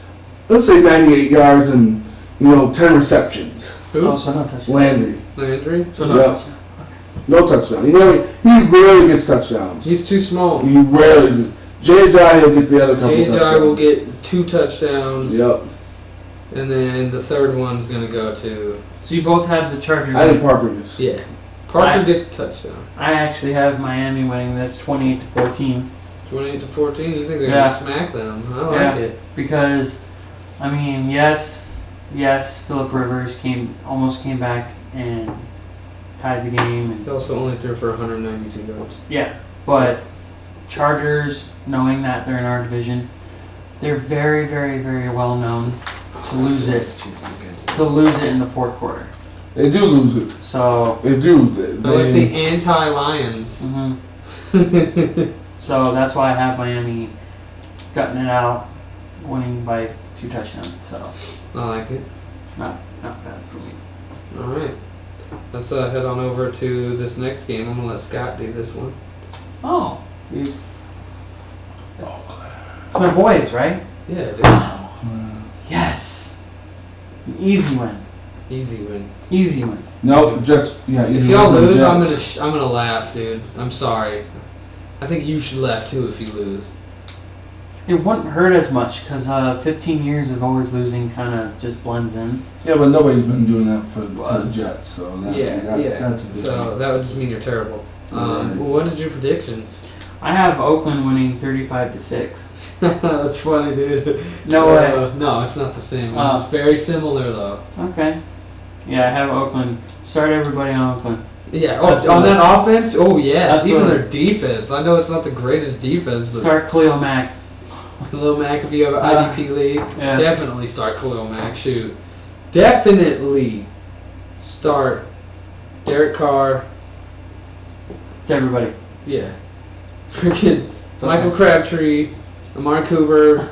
Let's say 98 yards and 10 receptions. Who? Oh, so no touchdown. Landry, Landry? So no Yep. touchdown. no touchdown. He rarely gets touchdowns. He's too small. He rarely. J.J. will get the other couple touchdowns. J.J. will get 2 touchdowns. Yep. And then the third one's going to go to... So you both have the Chargers. I think Parker gets. Yeah. Parker gets a touchdown. I actually have Miami winning this 28-14 28-14? You think they're Yeah. going to smack them? I Yeah. like it. because, I mean, yes, Philip Rivers almost came back and tied the game, and He also only threw for 192 yards. yeah, but Chargers, knowing that they're in our division, they're very, very, very well known to lose it. To lose it in the fourth quarter. They do lose it. So. They do. They're like the anti-Lions. Mhm. So that's why I have Miami gutting it out, winning by 2 touchdowns. So I like it. not bad for me. All right. Let's head on over to this next game. I'm going to let Scott do this one. Oh, it's my boys, right? Yeah, dude. Yes. Easy win. Easy win. Easy win. No, Jets. Yeah, If easy y'all win for the lose, Jets. I'm gonna laugh, dude. I'm sorry. I think you should laugh too if you lose. It wouldn't hurt as much because 15 years of always losing kind of just blends in. Yeah, but nobody's been doing that to the Jets, so that's a good So thing. that would just mean you're terrible. Right. What is your prediction? I have Oakland winning 35-6. That's funny, dude. No way. No, it's not the same. Oh. It's very similar though. Okay. Yeah, I have Oakland. Start everybody on Oakland. Yeah. That's on what- that offense. Oh yes. That's Even what- their defense. I know it's not the greatest defense, but Start Khalil Mack. Khalil Mack, if you have an IDP league, Yeah. definitely start Khalil Mack. Shoot. Definitely start Derek Carr, To everybody. Yeah. Freaking Michael Crabtree, Amari Cooper.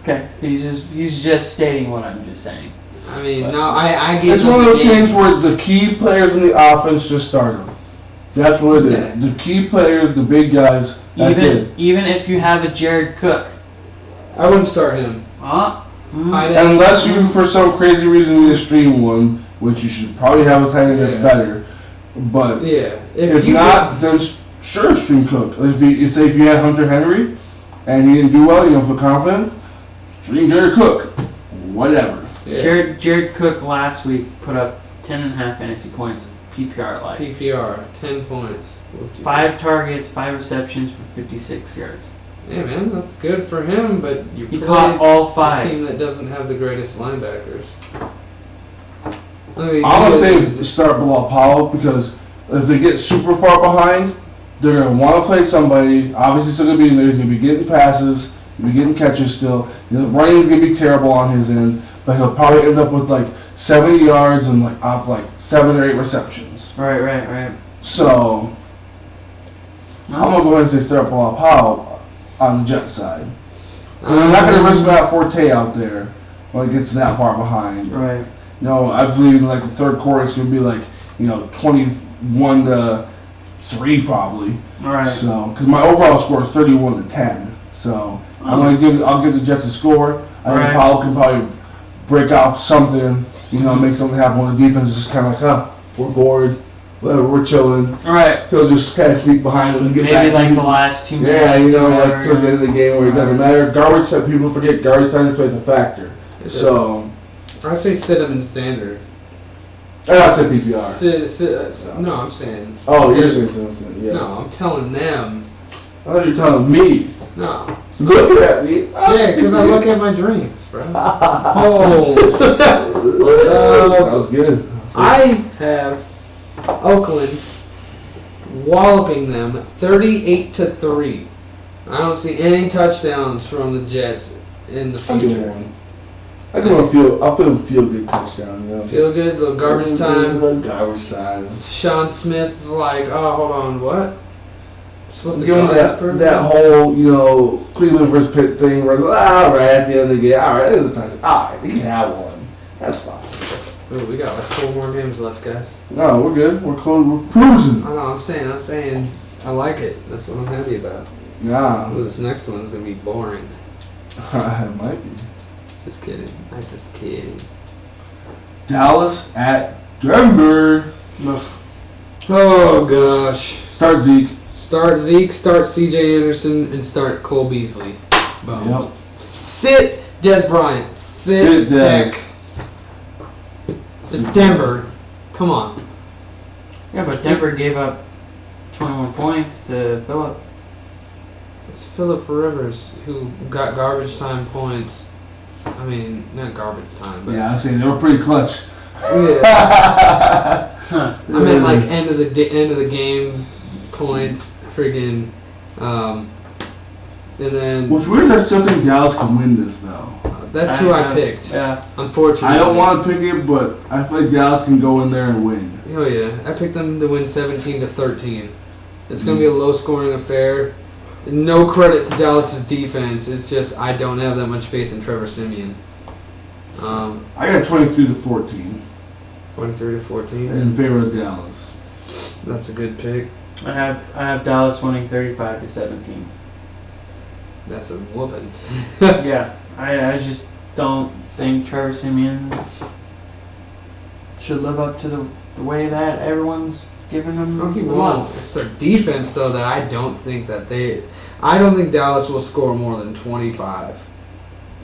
Okay, so he's just stating what I'm just saying. I mean, no, I gave It's them one of the those things games. where the key players in the offense just start them. That's what it is. Yeah. The key players, the big guys, that's it. Even if you have a Jared Cook. I wouldn't start him. Tight end. Unless you, for some crazy reason, need to stream one, which you should probably have a tight end that's Yeah. better. But Yeah. if you not, then sure, stream Cook. If you had Hunter Henry and he didn't do well, you don't feel confident, stream Jared Cook. Whatever. Yeah. Jared Cook last week put up 10.5 fantasy points PPR like. PPR, 10 points. 5 targets, 5 receptions for 56 yards. Yeah, man, that's good for him, but you He play caught all a 5. team that doesn't have the greatest linebackers. I'm gonna say start Bilal Powell because if they get super far behind, they're gonna want to play somebody. Obviously, still gonna be in there. He's gonna be getting passes, he'll be getting catches still. Running's gonna be terrible on his end, but he'll probably end up with like 70 yards and off 7 or 8 receptions. Right. So I'm gonna go ahead and say start Bilal Powell on the Jet side. I'm not gonna risk Matt Forte out there when it gets that far behind. Right. I believe in the third quarter it's gonna be 21-3 probably. Right. So, because my overall score is 31-10. So I'll give the Jets a score. I think Right. Powell can probably break off something. Make something happen when the defense is just kind of we're bored, whatever, we're chilling. Right. He'll just kind of sneak behind him and get back. Maybe the last 2 minutes. Yeah, or whatever. towards the end of the game where it doesn't matter. Garbage time, people forget garbage time plays a factor. So I say sit him in standard. I said PPR. No, I'm saying. Oh, you're saying something. Yeah. No, I'm telling them. I thought you were telling me. No. Look at me. Yeah, because I look at my dreams, bro. That was good. I have Oakland walloping them 38-3. I don't see any touchdowns from the Jets in the I'll give him future. one. I'll feel good touchdown. Feel good, little garbage time. Garbage time. Sean Smith's like, oh, hold on, what? Supposed to Give him guard this person? that whole, Cleveland versus Pitt thing where, all right, at the end of the game, all right, there's a touchdown. All right, he can have one. That's fine. Ooh, we got 4 more games left, guys. No, we're good. We're close. We're cruising. I know, I'm saying, I like it. That's what I'm happy about. Nah. Ooh, this next one's gonna be boring. It might be. Just kidding. I'm just kidding. Dallas at Denver. Oh gosh. Start Zeke. Start Zeke, start CJ Anderson, and start Cole Beasley. Boom. Yep. Sit Des Bryant. Sit Des. Dak. It's Denver. Come on. Yeah, but Denver gave up 21 points to Phillip. It's Phillip Rivers who got garbage time points. I mean, not garbage time, but Yeah, I say they were pretty clutch. yeah. I meant end of the game points. Friggin', and then What's weird is I still think Dallas can win this though. that's who I picked. Yeah. Unfortunately, I don't want to pick it, but I feel like Dallas can go in there and win. Oh yeah, I picked them to win 17-13. It's gonna be a low-scoring affair. No credit to Dallas's defense. It's just I don't have that much faith in Trevor Siemian. I got 23-14 23-14. in favor of Dallas. That's a good pick. I have Dallas winning 35-17. That's a whooping. Yeah, I just don't think Trevor Siemian should live up to the way that everyone's giving him. No, he the won't. month. It's their defense though that I don't think Dallas will score more than 25.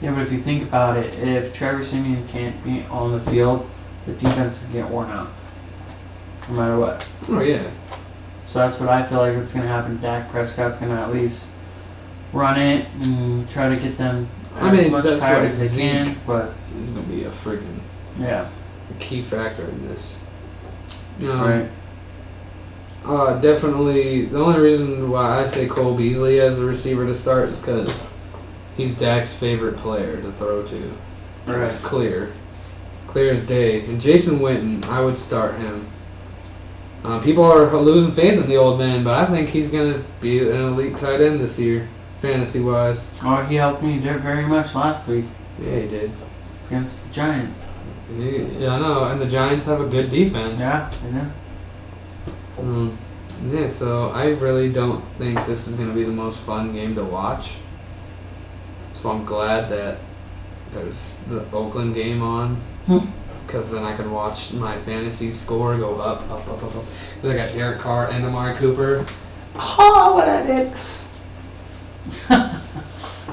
Yeah, but if you think about it, if Trevor Siemian can't be on the field, the defense is get worn out, no matter what. Oh yeah. So that's what I feel like what's going to happen. Dak Prescott's going to at least run it and try to get them as much that's time why as they can. But He's gonna be a freaking yeah, key factor in this. right. Definitely. The only reason why I say Cole Beasley as a receiver to start is because he's Dak's favorite player to throw to. Right. It's clear as day. And Jason Witten, I would start him. People are losing faith in the old man, but I think he's going to be an elite tight end this year, fantasy-wise. Oh, he helped me very much last week. Yeah, he did. Against the Giants. Yeah, I know, and the Giants have a good defense. Yeah, I know. Yeah, so I really don't think this is going to be the most fun game to watch. So I'm glad that there's the Oakland game on. Because then I can watch my fantasy score go up. Because I got Derek Carr and Amari Cooper. Oh, what I did.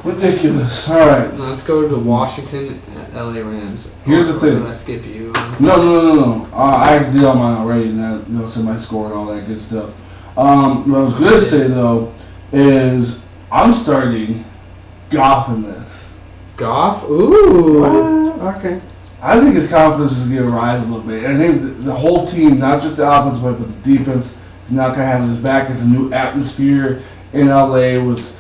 Ridiculous. All right. Now let's go to the Washington LA Rams. Here's the thing. Did I skip you? No. I did all mine already, and that, said my score and all that good stuff. What I was going to say, though, is I'm starting Goff in this. Goff? Ooh. Okay. I think his confidence is going to rise a little bit. I think the whole team, not just the offense, but the defense, is now kind of having his back. It's a new atmosphere in LA with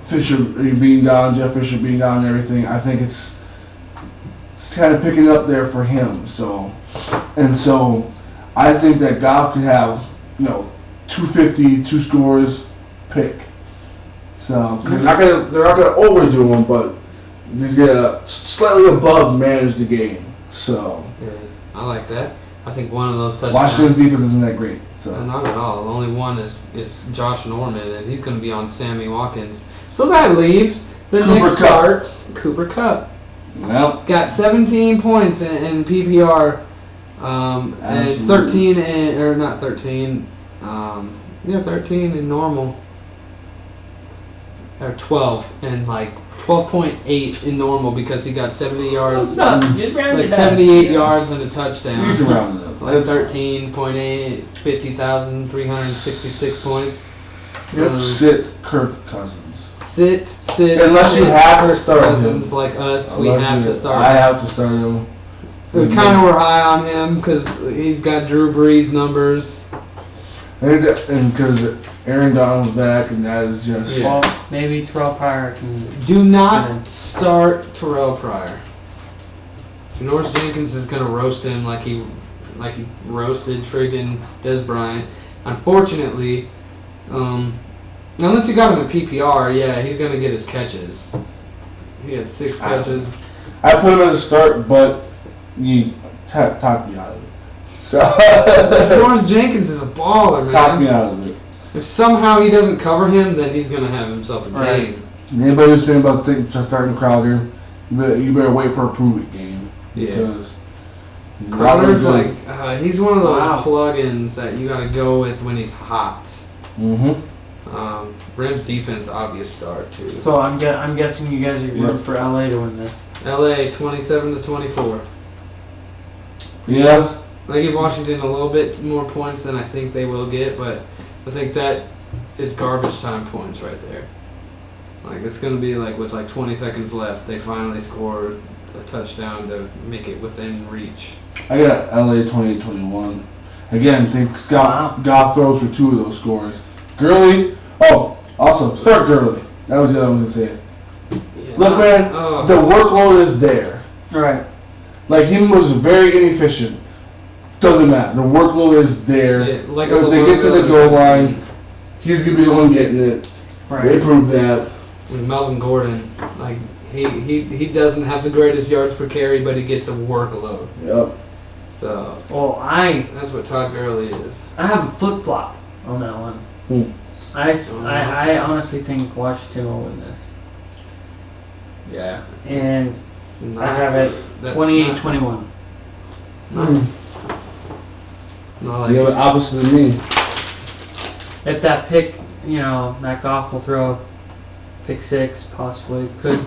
Fisher being gone, Jeff Fisher being gone, and everything. I think it's kind of picking up there for him. So I think that Goff could have 250, 2 scores, pick. So they're not gonna overdo him, but he's gonna slightly above manage the game. So yeah, I like that. I think one of those touchdowns. Washington's defense isn't that great. So not at all. The only one is Josh Norman, and he's going to be on Sammy Watkins. So that leaves the next start. Cooper Kupp. Well, got 17 points in PPR, and 13 or not 13. 13 in normal. Or 12 and like 12.8 in normal because he got 70 yards. Like 78 yards and a touchdown. You can round it up. Like 13.8, 50,366 points. Sit Kirk Cousins. Sit. Unless you have to start him. Like us, we have to start him. I have to start him. We kind of were high on him because he's got Drew Brees numbers. And because Aaron Donald's back, and that is just... Yeah. Well, maybe Terrell Pryor can... Do not start Terrell Pryor. Janoris Jenkins is going to roast him like he roasted friggin' Des Bryant. Unfortunately, unless you got him in PPR, yeah, he's going to get his catches. He had 6 catches. I put him as a start, but you talk me out of it. So Janoris Jenkins is a baller, man. Talk me out of it. If somehow he doesn't cover him, then he's going to have himself a game. Anybody who's saying about just starting Crowder, you better wait for a prove-it game. Because Crowder's he's one of those plug-ins that you got to go with when he's hot. Rams defense, obvious start, too. So I'm guessing you guys are rooting for LA to win this. LA 27-24. Yeah. I give Washington a little bit more points than I think they will get, but I think that is garbage time points right there. Like, it's going to be with 20 seconds left, they finally score a touchdown to make it within reach. I got LA 28-21. Again, think Goff throws for 2 of those scores. Gurley. Oh, also, start Gurley. That was the other one I was going to say. Yeah, look, man, the workload is there. Right. He was very inefficient. Doesn't matter. The workload is there. Yeah, if they get to the goal line, he's going to be the one getting it. Right. They proved that. With Melvin Gordon, he doesn't have the greatest yards per carry, but he gets a workload. Yep. So. Well, that's what Todd Gurley is. I have a flip flop on that one. I honestly think Washington will win this. Yeah. And I have it 28-21. Nice. No, you have the opposite of me. If that pick, that Goff will throw pick 6, possibly. Could.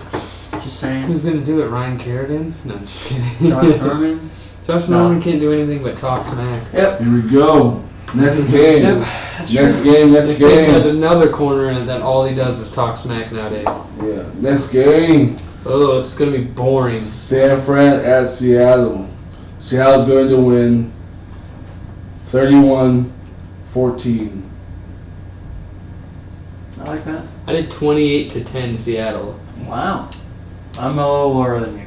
Just saying. Who's going to do it? Ryan Kerrigan? No, I'm just kidding. Josh Norman? Josh Norman can't do anything but talk smack. Yep. Here we go. Next game. Next game. There's another corner in it that all he does is talk smack nowadays. Yeah. Next game. Oh, it's going to be boring. San Fran at Seattle. Seattle's going to win 31-14. I like that. I did 28-10 Seattle. Wow. I'm a little lower than you.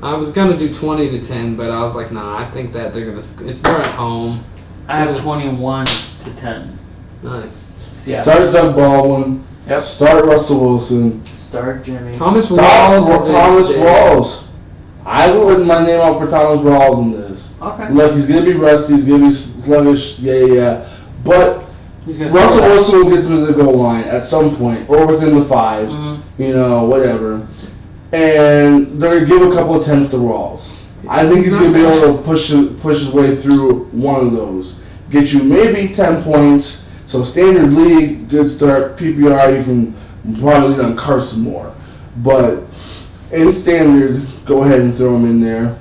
I was going to do 20-10, but I was like, nah, I think that they're at home. I have 21-10. Nice. Yeah. Start Doug Baldwin. Yep. Start Russell Wilson. Start Jimmy. Thomas Stop Rawls. Thomas Rawls. I would put my name out for Thomas Rawls in this. Okay. Look, he's going to be rusty. He's going to be sluggish. Yeah. But He's gonna Russell Wilson will get to the goal line at some point, or within the 5. Mm-hmm. Whatever. And they're going to give a couple attempts to Rawls. I think he's going to be able to push his way through one of those. Get you maybe 10 points. So standard league, good start. PPR, you can probably lean on Carson more. But in standard, go ahead and throw him in there.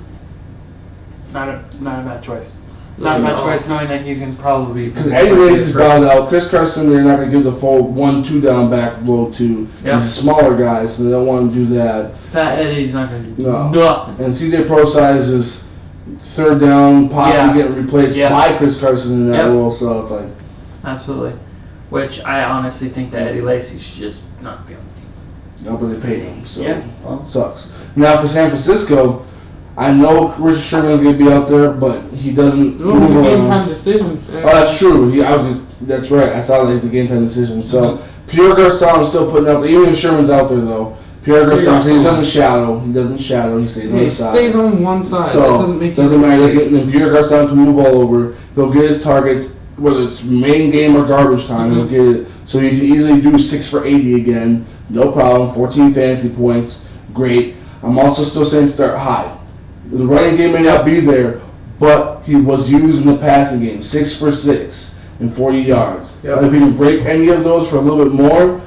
Not a bad choice. Not a bad choice, knowing that he's going to probably be... Because Eddie Lacy's bowed out. Chris Carson, they're not going to give the full 1-2 down back blow to. Yep. He's a smaller guy, so they don't want to do that. Fat Eddie's not going to do No. nothing. And CJ Pro-Size is third down, possibly getting replaced by Chris Carson in that role, so it's like... Absolutely. Which I honestly think that Eddie Lacy should just not be on the team. No, but they paid him, so well. Sucks. Now for San Francisco, I know Richard Sherman's going to be out there, but he doesn't It was a move game around. time decision. Oh, that's true. That's right. I saw that it's a game time decision. So Pierre Garçon is still putting out there. Even if Sherman's out there, though, Pierre Garçon, he doesn't shadow. He stays on the side. He stays on one side. So that doesn't make matter. Then Pierre Garçon can move all over. He'll get his targets, whether it's main game or garbage time. He'll get it. So he can easily do 6 for 80 again. No problem. 14 fantasy points. Great. I'm also still saying start high. The running game may not be there, but he was used in the passing game. 6 for 6 and 40 yards. Yep. If he can break any of those for a little bit more,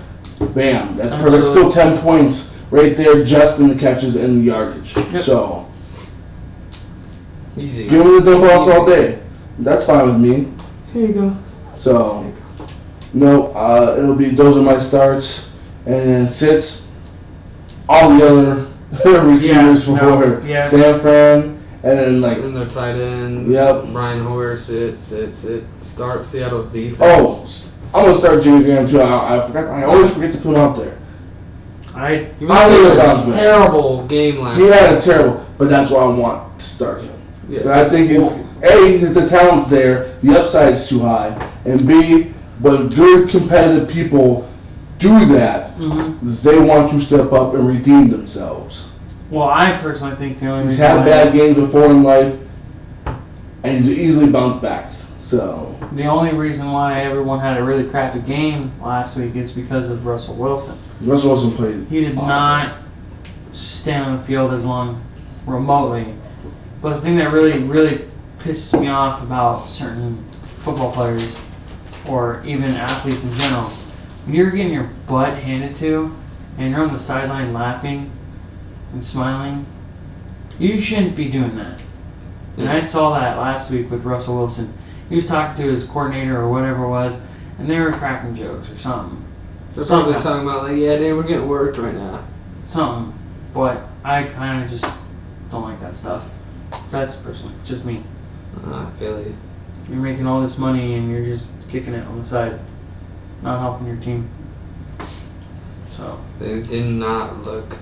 bam, that's perfect. Still 10 points right there just in the catches and the yardage. Yep. So, easy. give him the dump offs all day. That's fine with me. Here you go. So, no, it'll be, those are my starts. And then sits all the other receivers for San Fran, and then And their tight ends. Yep. Brian Hoyer, sit. Start Seattle's defense. Oh, I'm gonna start Jimmy Graham too. I forgot. I always forget to put him out there. He had a terrible game last He had a terrible, but that's why I want to start him. Yeah. But I think the talent's there, the upside's too high, and B, when good competitive people do that, they want to step up and redeem themselves. Well, I personally think the only He's reason had bad games before in life, and he's easily bounced back. So the only reason why everyone had a really crappy game last week is because of Russell Wilson. Russell Wilson played. He did awful. not stay on the field as long remotely. But the thing that really pisses me off about certain football players or even athletes in general, when you're getting your butt handed to and you're on the sideline laughing and smiling, you shouldn't be doing that. And I saw that last week with Russell Wilson. He was talking to his coordinator or whatever it was, and they were cracking jokes or something. They're probably talking about we're getting worked right now. Something. But I kind of just don't like that stuff. That's personally just me. I feel you. You're making all this money and you're just kicking it on the side, not helping your team. So They did not look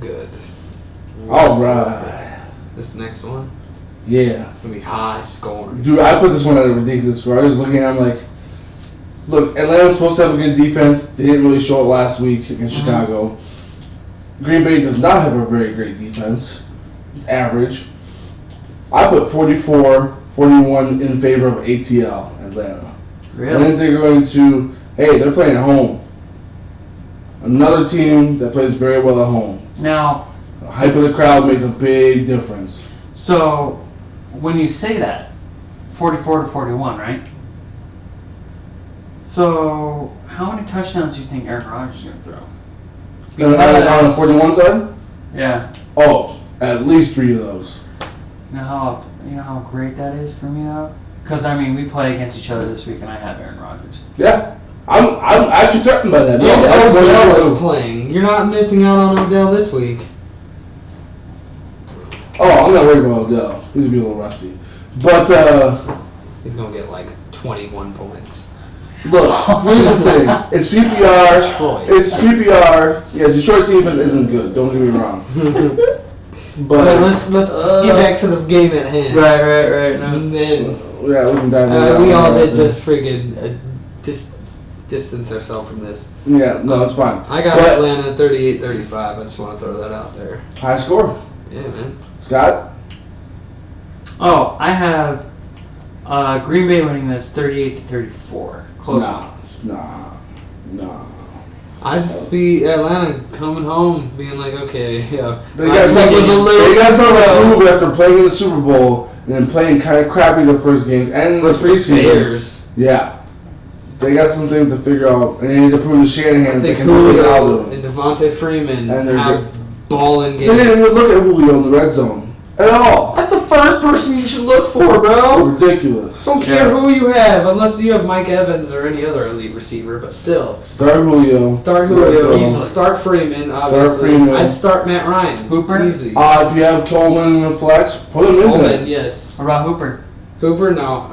good. All right. This next one, Yeah. it's gonna be high scoring. Dude, I put this one at a ridiculous score. I was looking at him like, look, Atlanta's supposed to have a good defense. They didn't really show it last week against Chicago. Green Bay does not have a very great defense. It's average. I put 44-41 in favor of ATL, Atlanta. I really, think they're going to, they're playing at home. Another team that plays very well at home. now, The hype of the crowd makes a big difference. so when you say that, 44-41, right? So how many touchdowns do you think Aaron Rodgers is going to throw? On the 41 side? Yeah. Oh, at least 3 of those. You know how great that is for me though? Because I mean, we play against each other this week, and I have Aaron Rodgers. Yeah. I'm actually threatened by that. And that's what Odell I is do. playing. You're not missing out on Odell this week. Oh, I'm not worried about Odell. He's going to be a little rusty. But, He's gonna get like 21 points. look, here's the thing. It's PPR. Detroit. It's PPR. Yes, Detroit team isn't good. Don't get me wrong. But let's get back to the game at hand. Right. No. And then Yeah, we can dive into that. We all did just friggin' distance ourselves from this. Yeah, no, it's fine. I got Atlanta 38-35. I just want to throw that out there. High score. Yeah, man. Scott? Oh, I have Green Bay winning this 38-34. Close. Nah. I just see Atlanta coming home, being like, okay, yeah. They got something to prove after playing in the Super Bowl and then playing kind of crappy the first game and the preseason. Yeah. They got some things to figure out, and they need to prove to Shanahan they can Julio and Devontae Freeman and have balling games. They didn't even look at Julio in the red zone at all. That's the first person you should look for, bro. Ridiculous. Don't care who you have, unless you have Mike Evans or any other elite receiver, but still. Start Julio. Start Freeman, obviously. I'd start Matt Ryan. Hooper? Easy. If you have Coleman in the flex, put him in there. Yes. What about Hooper? Hooper, no.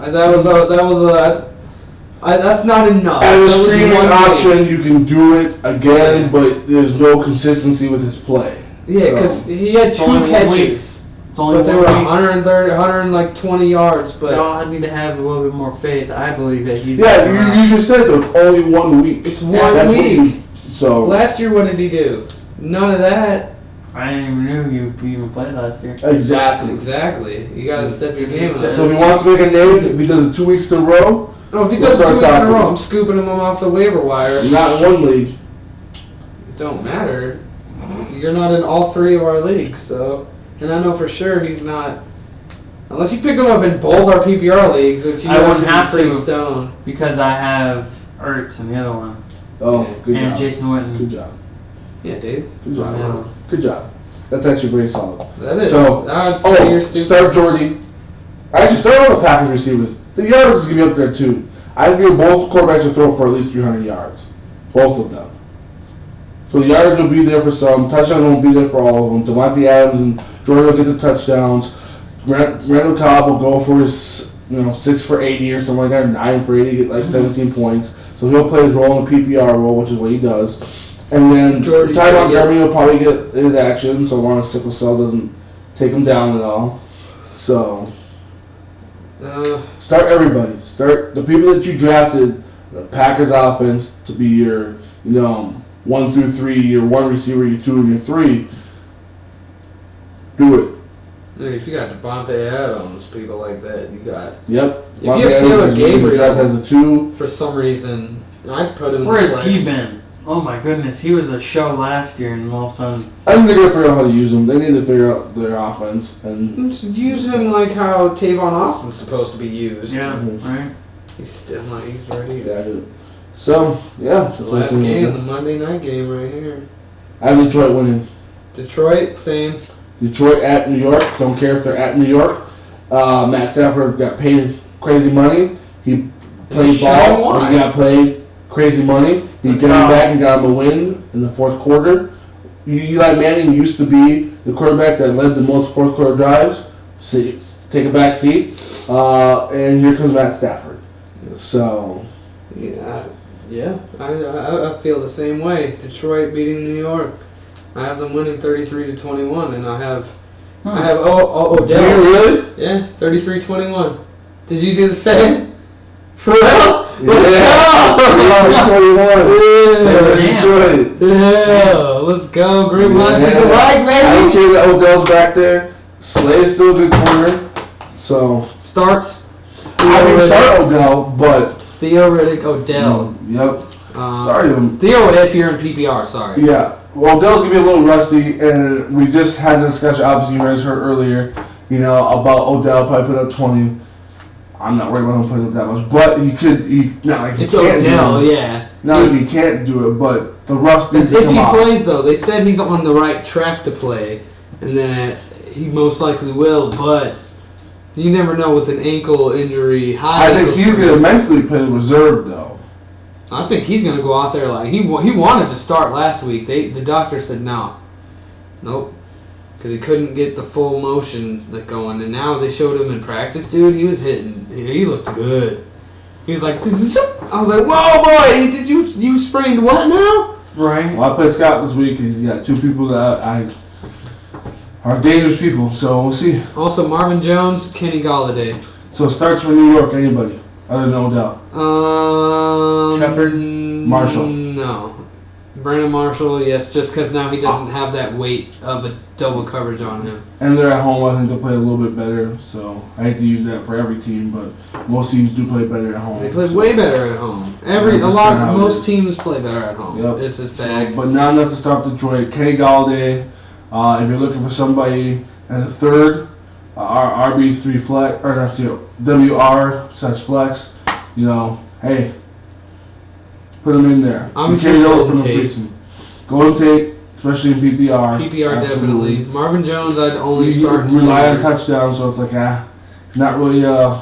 That's not enough. As a streaming option, you can do it again, but there's no consistency with his play. Yeah, because he had 2 catches. It's only but they were 130, 120 yards. But y'all need to have a little bit more faith. I believe that he's. Yeah, you just said though, it's only 1 week. It's 1 week. So last year, what did he do? None of that. I didn't even know you even played last year. Exactly. You got to step your game up. So if he wants to make a name, if he does it 2 weeks in a row. No, if he does 2 weeks in a row, I'm scooping him off the waiver wire. Not in one league. It don't matter. You're not in all 3 of our leagues, so. And I know for sure he's not. Unless you pick him up in both our PPR leagues, which I wouldn't have to stone. Because I have Ertz in the other one. Oh, good job. And Jason Witten. Good job. Yeah, dude. Good job. Good job. That's actually very solid. That is. So, start Jordy. Actually, start all the Packers receivers. The yards is going to be up there too. I feel both quarterbacks will throw for at least 300 yards. Both of them. So the yards will be there for some. Touchdowns won't be there for all of them. Devontae Adams and Jordan will get the touchdowns. Randall Cobb will go for his 6 for 80 or something like that, or 9 for 80, get like 17 points. So he'll play his role in the PPR role, which is what he does. And then Ty Montgomery will probably get his action, so long as sickle cell doesn't take him down at all. So start everybody. Start the people that you drafted, the Packers offense to be your 1 through 3, your 1 receiver, your 2, and your 3. Do it. If you got Devontae Adams, people like that, you got. Yep. If you have Taylor Gabriel as a 2, for some reason, I'd put him. Where has he been? Oh my goodness, he was a show last year, and all of a sudden. I think they're gonna figure out how to use him. They need to figure out their offense and use him like how Tavon Austin's supposed to be used. Yeah, right. He's still not used right either. Yeah. So yeah, the last game, the Monday night game right here. I have Detroit winning. Detroit, same. Detroit at New York. Don't care if they're at New York. Matt Stafford got paid crazy money. He played ball. He got paid crazy money. He came back and got him a win in the fourth quarter. Eli Manning used to be the quarterback that led the most fourth quarter drives. Take a back seat. And here comes Matt Stafford. So. Yeah, I feel the same way. Detroit beating New York. I have them winning 33-21, and I have Odell. Do you really? Yeah, 33-21. Did you do the same? For real? Yeah. Detroit. Yeah, let's go. Group one, see the like, baby. I don't care that Odell's back there. Slay's still a good corner. So starts. Start Odell, but theoretic Odell. Yep. Sorry him. Theo, if you're in PPR, sorry. Yeah. Well, Odell's gonna be a little rusty, and we just had the discussion. Obviously, you guys heard earlier, about Odell probably put up 20. I'm not worried about him putting up that much, but he could. Not like he it's can't Odell, do it. yeah. Not like he can't do it, but the rust needs to come if off. he plays, though, they said he's on the right track to play, and that he most likely will, but you never know with an ankle injury. I think he's gonna mentally play reserve though. I think he's gonna go out there like he wanted to start last week. The doctor said nope, because he couldn't get the full motion going. And now they showed him in practice, dude. He was hitting. He looked good. He was like, I was like, whoa, boy, did you sprained what now? Right. Well, I played Scott this week, and he's got 2 people that I are dangerous people. So we'll see. Also, Marvin Jones, Kenny Galladay. So starts for New York. Anybody other than Odell? Shepard? Marshall. No. Brandon Marshall, yes, just because now he doesn't have that weight of a double coverage on him. And they're at home. I think they'll play a little bit better. So I hate to use that for every team, but most teams do play better at home. They play so. way better at home. Most teams play better at home. Yep. It's a fact. But not enough to stop Detroit. Kenny Galladay. If you're looking for somebody as a third, our RB3 flex or not WR/flex. Hey. Put them in there. I'm Golden Tate, especially in PPR. PPR absolutely. definitely. Marvin Jones, I'd only start. Rely on touchdowns, so it's like it's not really a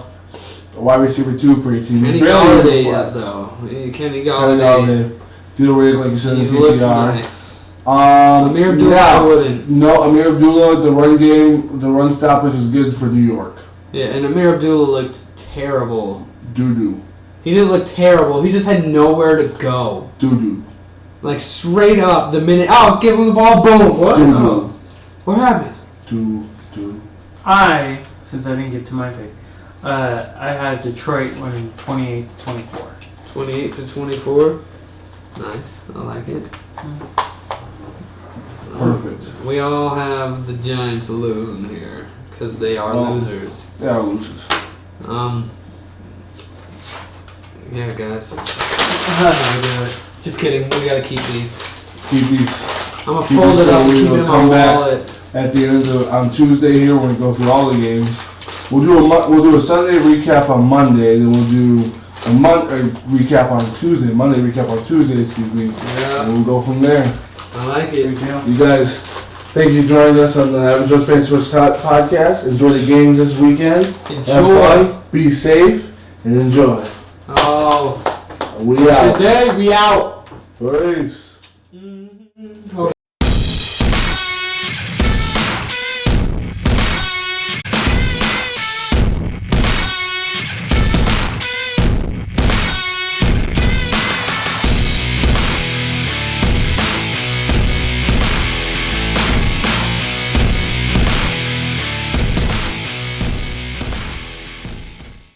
wide receiver 2 for your team. Kenny Galladay is though. Kenny Galladay. Theodore Wade, like you said, in He's looked PPR. nice. Amir Abdullah, I wouldn't. No, Amir Abdullah. The run game, the run stoppage is good for New York. Yeah, and Amir Abdullah looked terrible. Doo-doo. He didn't look terrible. He just had nowhere to go. Doo-doo. Like straight up the minute. Oh, give him the ball. Boom. What? Doo-doo. What happened? Doo-doo. Since I didn't get to my pick, I had Detroit winning 28-24. 28-24. Nice. I like it. Perfect. We all have the Giants losing here because they are losers. They are losers. Yeah, guys. Just kidding. We gotta keep these. Keep these. I'm gonna fold it up and keep it in my back wallet. At the end of on Tuesday here, we're gonna go through all the games. We'll do a Sunday recap on Monday, then we'll do a recap on Tuesday. Monday recap on Tuesday, excuse me. Yeah. And we'll go from there. I like it. You guys, thank you for joining us on the Average Joe's Fantasy Sports Podcast. Enjoy the games this weekend. Enjoy. Have fun, be safe, and enjoy. Oh. We out. Good day. We out. Peace.